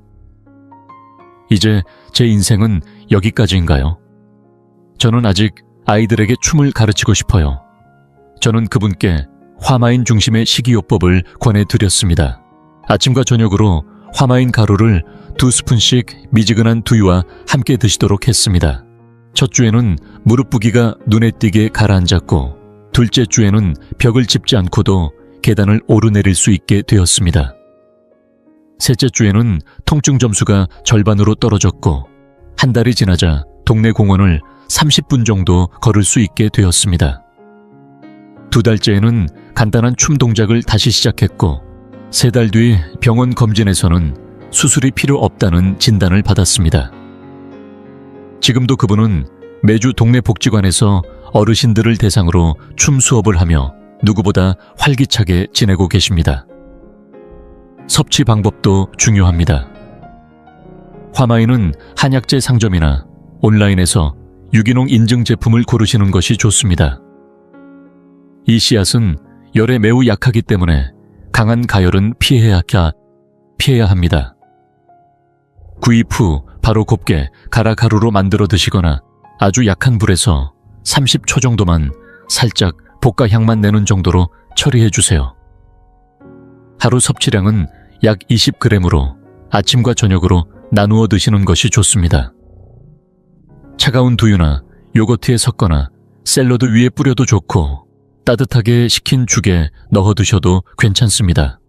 이제 제 인생은 여기까지인가요? 저는 아직 아이들에게 춤을 가르치고 싶어요. 저는 그분께 화마인 중심의 식이요법을 권해드렸습니다. 아침과 저녁으로 화마인 가루를 2스푼씩 미지근한 두유와 함께 드시도록 했습니다. 첫 주에는 무릎 부기가 눈에 띄게 가라앉았고 둘째 주에는 벽을 짚지 않고도 계단을 오르내릴 수 있게 되었습니다. 셋째 주에는 통증 점수가 절반으로 떨어졌고 한 달이 지나자 동네 공원을 30분 정도 걸을 수 있게 되었습니다. 두 달째에는 간단한 춤 동작을 다시 시작했고 세 달 뒤 병원 검진에서는 수술이 필요 없다는 진단을 받았습니다. 지금도 그분은 매주 동네 복지관에서 어르신들을 대상으로 춤 수업을 하며 누구보다 활기차게 지내고 계십니다. 섭취 방법도 중요합니다. 화마인은 한약재 상점이나 온라인에서 유기농 인증 제품을 고르시는 것이 좋습니다. 이 씨앗은 열에 매우 약하기 때문에 강한 가열은 피해야 합니다. 구입 후 바로 곱게 가라 가루로 만들어 드시거나 아주 약한 불에서 30초 정도만 살짝 볶아 향만 내는 정도로 처리해 주세요. 하루 섭취량은 약 20g으로 아침과 저녁으로 나누어 드시는 것이 좋습니다. 차가운 두유나 요거트에 섞거나 샐러드 위에 뿌려도 좋고 따뜻하게 식힌 죽에 넣어 드셔도 괜찮습니다.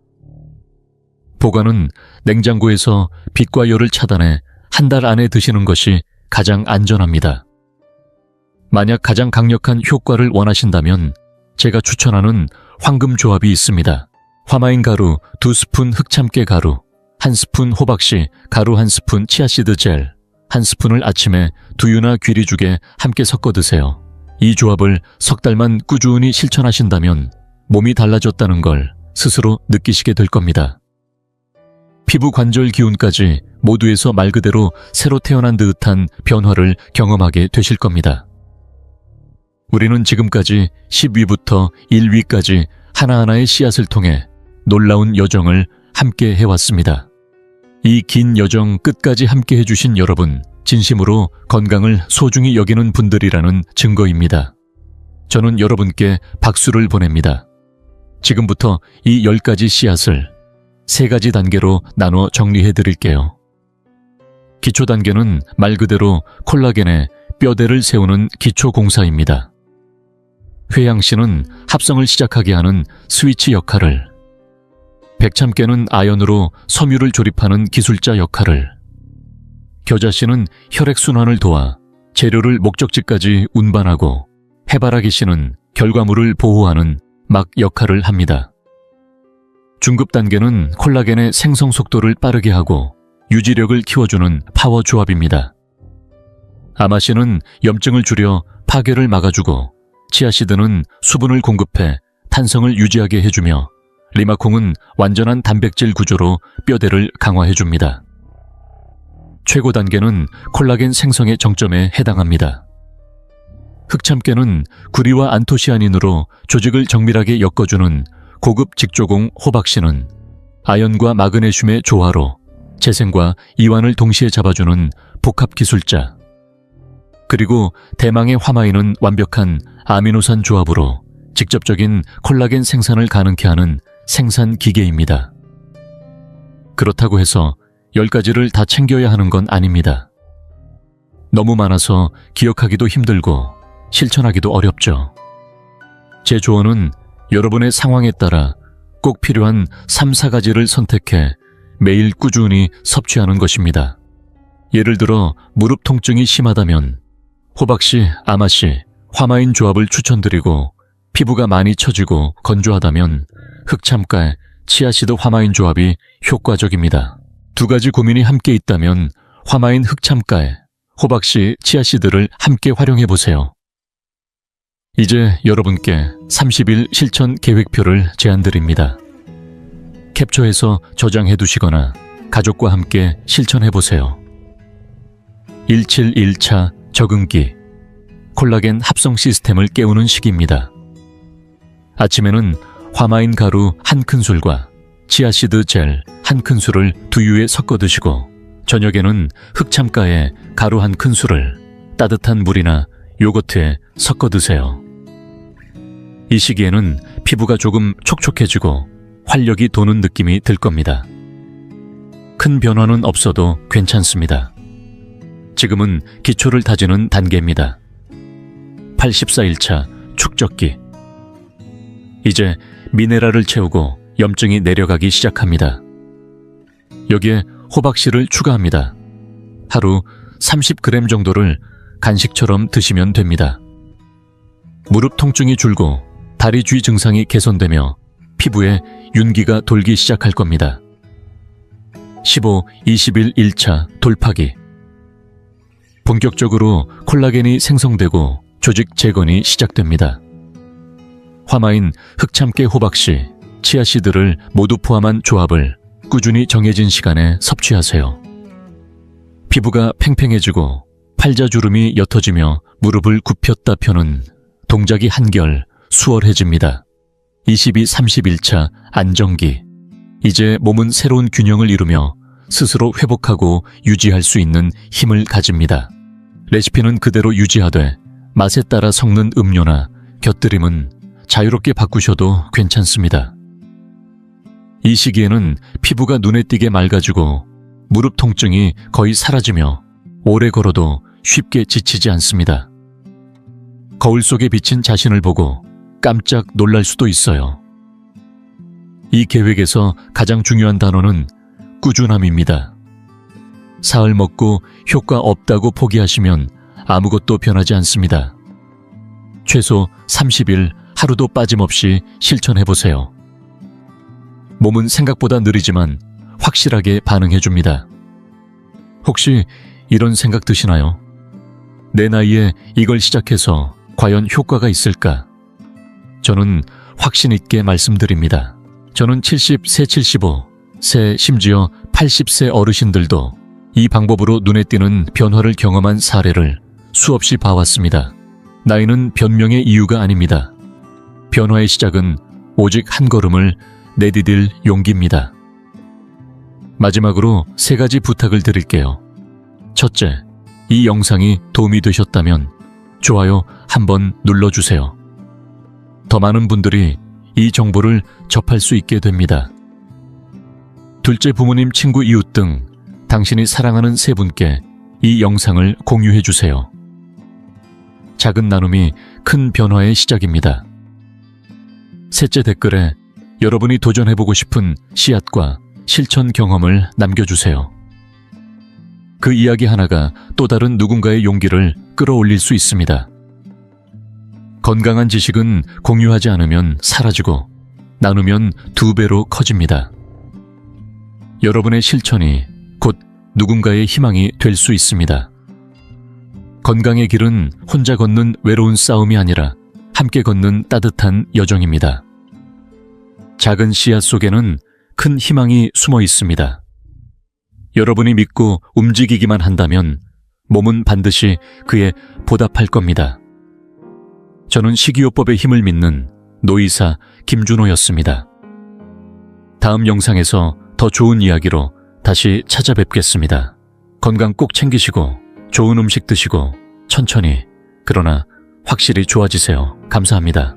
보관은 냉장고에서 빛과 열을 차단해 한 달 안에 드시는 것이 가장 안전합니다. 만약 가장 강력한 효과를 원하신다면 제가 추천하는 황금 조합이 있습니다. 화마인 가루 2스푼 흑참깨 가루, 1스푼 호박씨 가루 1스푼 치아씨드 젤, 1스푼을 아침에 두유나 귀리죽에 함께 섞어 드세요. 이 조합을 석 달만 꾸준히 실천하신다면 몸이 달라졌다는 걸 스스로 느끼시게 될 겁니다. 피부 관절 기운까지 모두에서 말 그대로 새로 태어난 듯한 변화를 경험하게 되실 겁니다. 우리는 지금까지 10위부터 1위까지 하나하나의 씨앗을 통해 놀라운 여정을 함께 해왔습니다. 이 긴 여정 끝까지 함께 해주신 여러분, 진심으로 건강을 소중히 여기는 분들이라는 증거입니다. 저는 여러분께 박수를 보냅니다. 지금부터 이 10가지 씨앗을 3가지 단계로 나눠 정리해 드릴게요. 기초 단계는 말 그대로 콜라겐의 뼈대를 세우는 기초 공사입니다. 회양씨는 합성을 시작하게 하는 스위치 역할을, 백참깨는 아연으로 섬유를 조립하는 기술자 역할을, 겨자씨는 혈액순환을 도와 재료를 목적지까지 운반하고, 해바라기씨는 결과물을 보호하는 막 역할을 합니다. 중급 단계는 콜라겐의 생성 속도를 빠르게 하고 유지력을 키워주는 파워 조합입니다. 아마씨는 염증을 줄여 파괴를 막아주고, 치아씨드는 수분을 공급해 탄성을 유지하게 해주며, 리마콩은 완전한 단백질 구조로 뼈대를 강화해줍니다. 최고 단계는 콜라겐 생성의 정점에 해당합니다. 흑참깨는 구리와 안토시아닌으로 조직을 정밀하게 엮어주는 고급 직조공 호박씨는 아연과 마그네슘의 조화로 재생과 이완을 동시에 잡아주는 복합기술자, 그리고 대망의 화마인은 완벽한 아미노산 조합으로 직접적인 콜라겐 생산을 가능케 하는 생산 기계입니다. 그렇다고 해서 10가지를 다 챙겨야 하는 건 아닙니다. 너무 많아서 기억하기도 힘들고 실천하기도 어렵죠. 제 조언은 여러분의 상황에 따라 꼭 필요한 3, 4가지를 선택해 매일 꾸준히 섭취하는 것입니다. 예를 들어 무릎 통증이 심하다면 호박씨, 아마씨, 화마인 조합을 추천드리고, 피부가 많이 처지고 건조하다면 흑참깨, 치아씨드 화마인 조합이 효과적입니다. 2가지 고민이 함께 있다면 화마인 흑참깨, 호박씨, 치아씨드를 함께 활용해보세요. 이제 여러분께 30일 실천 계획표를 제안드립니다. 캡처해서 저장해두시거나 가족과 함께 실천해보세요. 171차 적응기, 콜라겐 합성 시스템을 깨우는 시기입니다. 아침에는 화마인 가루 1큰술과 치아씨드 젤 1큰술을 두유에 섞어 드시고, 저녁에는 흑참깨에 가루 1큰술을 따뜻한 물이나 요거트에 섞어 드세요. 이 시기에는 피부가 조금 촉촉해지고 활력이 도는 느낌이 들 겁니다. 큰 변화는 없어도 괜찮습니다. 지금은 기초를 다지는 단계입니다. 84일차 축적기. 이제 미네랄을 채우고 염증이 내려가기 시작합니다. 여기에 호박씨를 추가합니다. 하루 30g 정도를 간식처럼 드시면 됩니다. 무릎 통증이 줄고 다리 쥐 증상이 개선되며 피부에 윤기가 돌기 시작할 겁니다. 15, 20일 1차 돌파기. 본격적으로 콜라겐이 생성되고 조직 재건이 시작됩니다. 화마인 흑참깨 호박씨, 치아씨드를 모두 포함한 조합을 꾸준히 정해진 시간에 섭취하세요. 피부가 팽팽해지고 팔자주름이 옅어지며 무릎을 굽혔다 펴는 동작이 한결 수월해집니다. 22, 31차 안정기. 이제 몸은 새로운 균형을 이루며 스스로 회복하고 유지할 수 있는 힘을 가집니다. 레시피는 그대로 유지하되 맛에 따라 섞는 음료나 곁들임은 자유롭게 바꾸셔도 괜찮습니다. 이 시기에는 피부가 눈에 띄게 맑아지고 무릎 통증이 거의 사라지며 오래 걸어도 쉽게 지치지 않습니다. 거울 속에 비친 자신을 보고 깜짝 놀랄 수도 있어요. 이 계획에서 가장 중요한 단어는 꾸준함입니다. 사흘 먹고 효과 없다고 포기하시면 아무것도 변하지 않습니다. 최소 30일 하루도 빠짐없이 실천해보세요. 몸은 생각보다 느리지만 확실하게 반응해줍니다. 혹시 이런 생각 드시나요? 내 나이에 이걸 시작해서 과연 효과가 있을까? 저는 확신 있게 말씀드립니다. 저는 70세, 75, 세 심지어 80세 어르신들도 이 방법으로 눈에 띄는 변화를 경험한 사례를 수없이 봐왔습니다. 나이는 변명의 이유가 아닙니다. 변화의 시작은 오직 한 걸음을 내디딜 용기입니다. 마지막으로 3가지 부탁을 드릴게요. 첫째, 이 영상이 도움이 되셨다면 좋아요 한번 눌러주세요. 더 많은 분들이 이 정보를 접할 수 있게 됩니다. 둘째, 부모님, 친구, 이웃 등 당신이 사랑하는 3분께 이 영상을 공유해주세요. 작은 나눔이 큰 변화의 시작입니다. 셋째, 댓글에 여러분이 도전해보고 싶은 씨앗과 실천 경험을 남겨주세요. 그 이야기 하나가 또 다른 누군가의 용기를 끌어올릴 수 있습니다. 건강한 지식은 공유하지 않으면 사라지고 나누면 2배로 커집니다. 여러분의 실천이 곧 누군가의 희망이 될 수 있습니다. 건강의 길은 혼자 걷는 외로운 싸움이 아니라 함께 걷는 따뜻한 여정입니다. 작은 씨앗 속에는 큰 희망이 숨어 있습니다. 여러분이 믿고 움직이기만 한다면 몸은 반드시 그에 보답할 겁니다. 저는 식이요법의 힘을 믿는 노이사 김준호였습니다. 다음 영상에서 더 좋은 이야기로 다시 찾아뵙겠습니다. 건강 꼭 챙기시고 좋은 음식 드시고 천천히 그러나 확실히 좋아지세요. 감사합니다.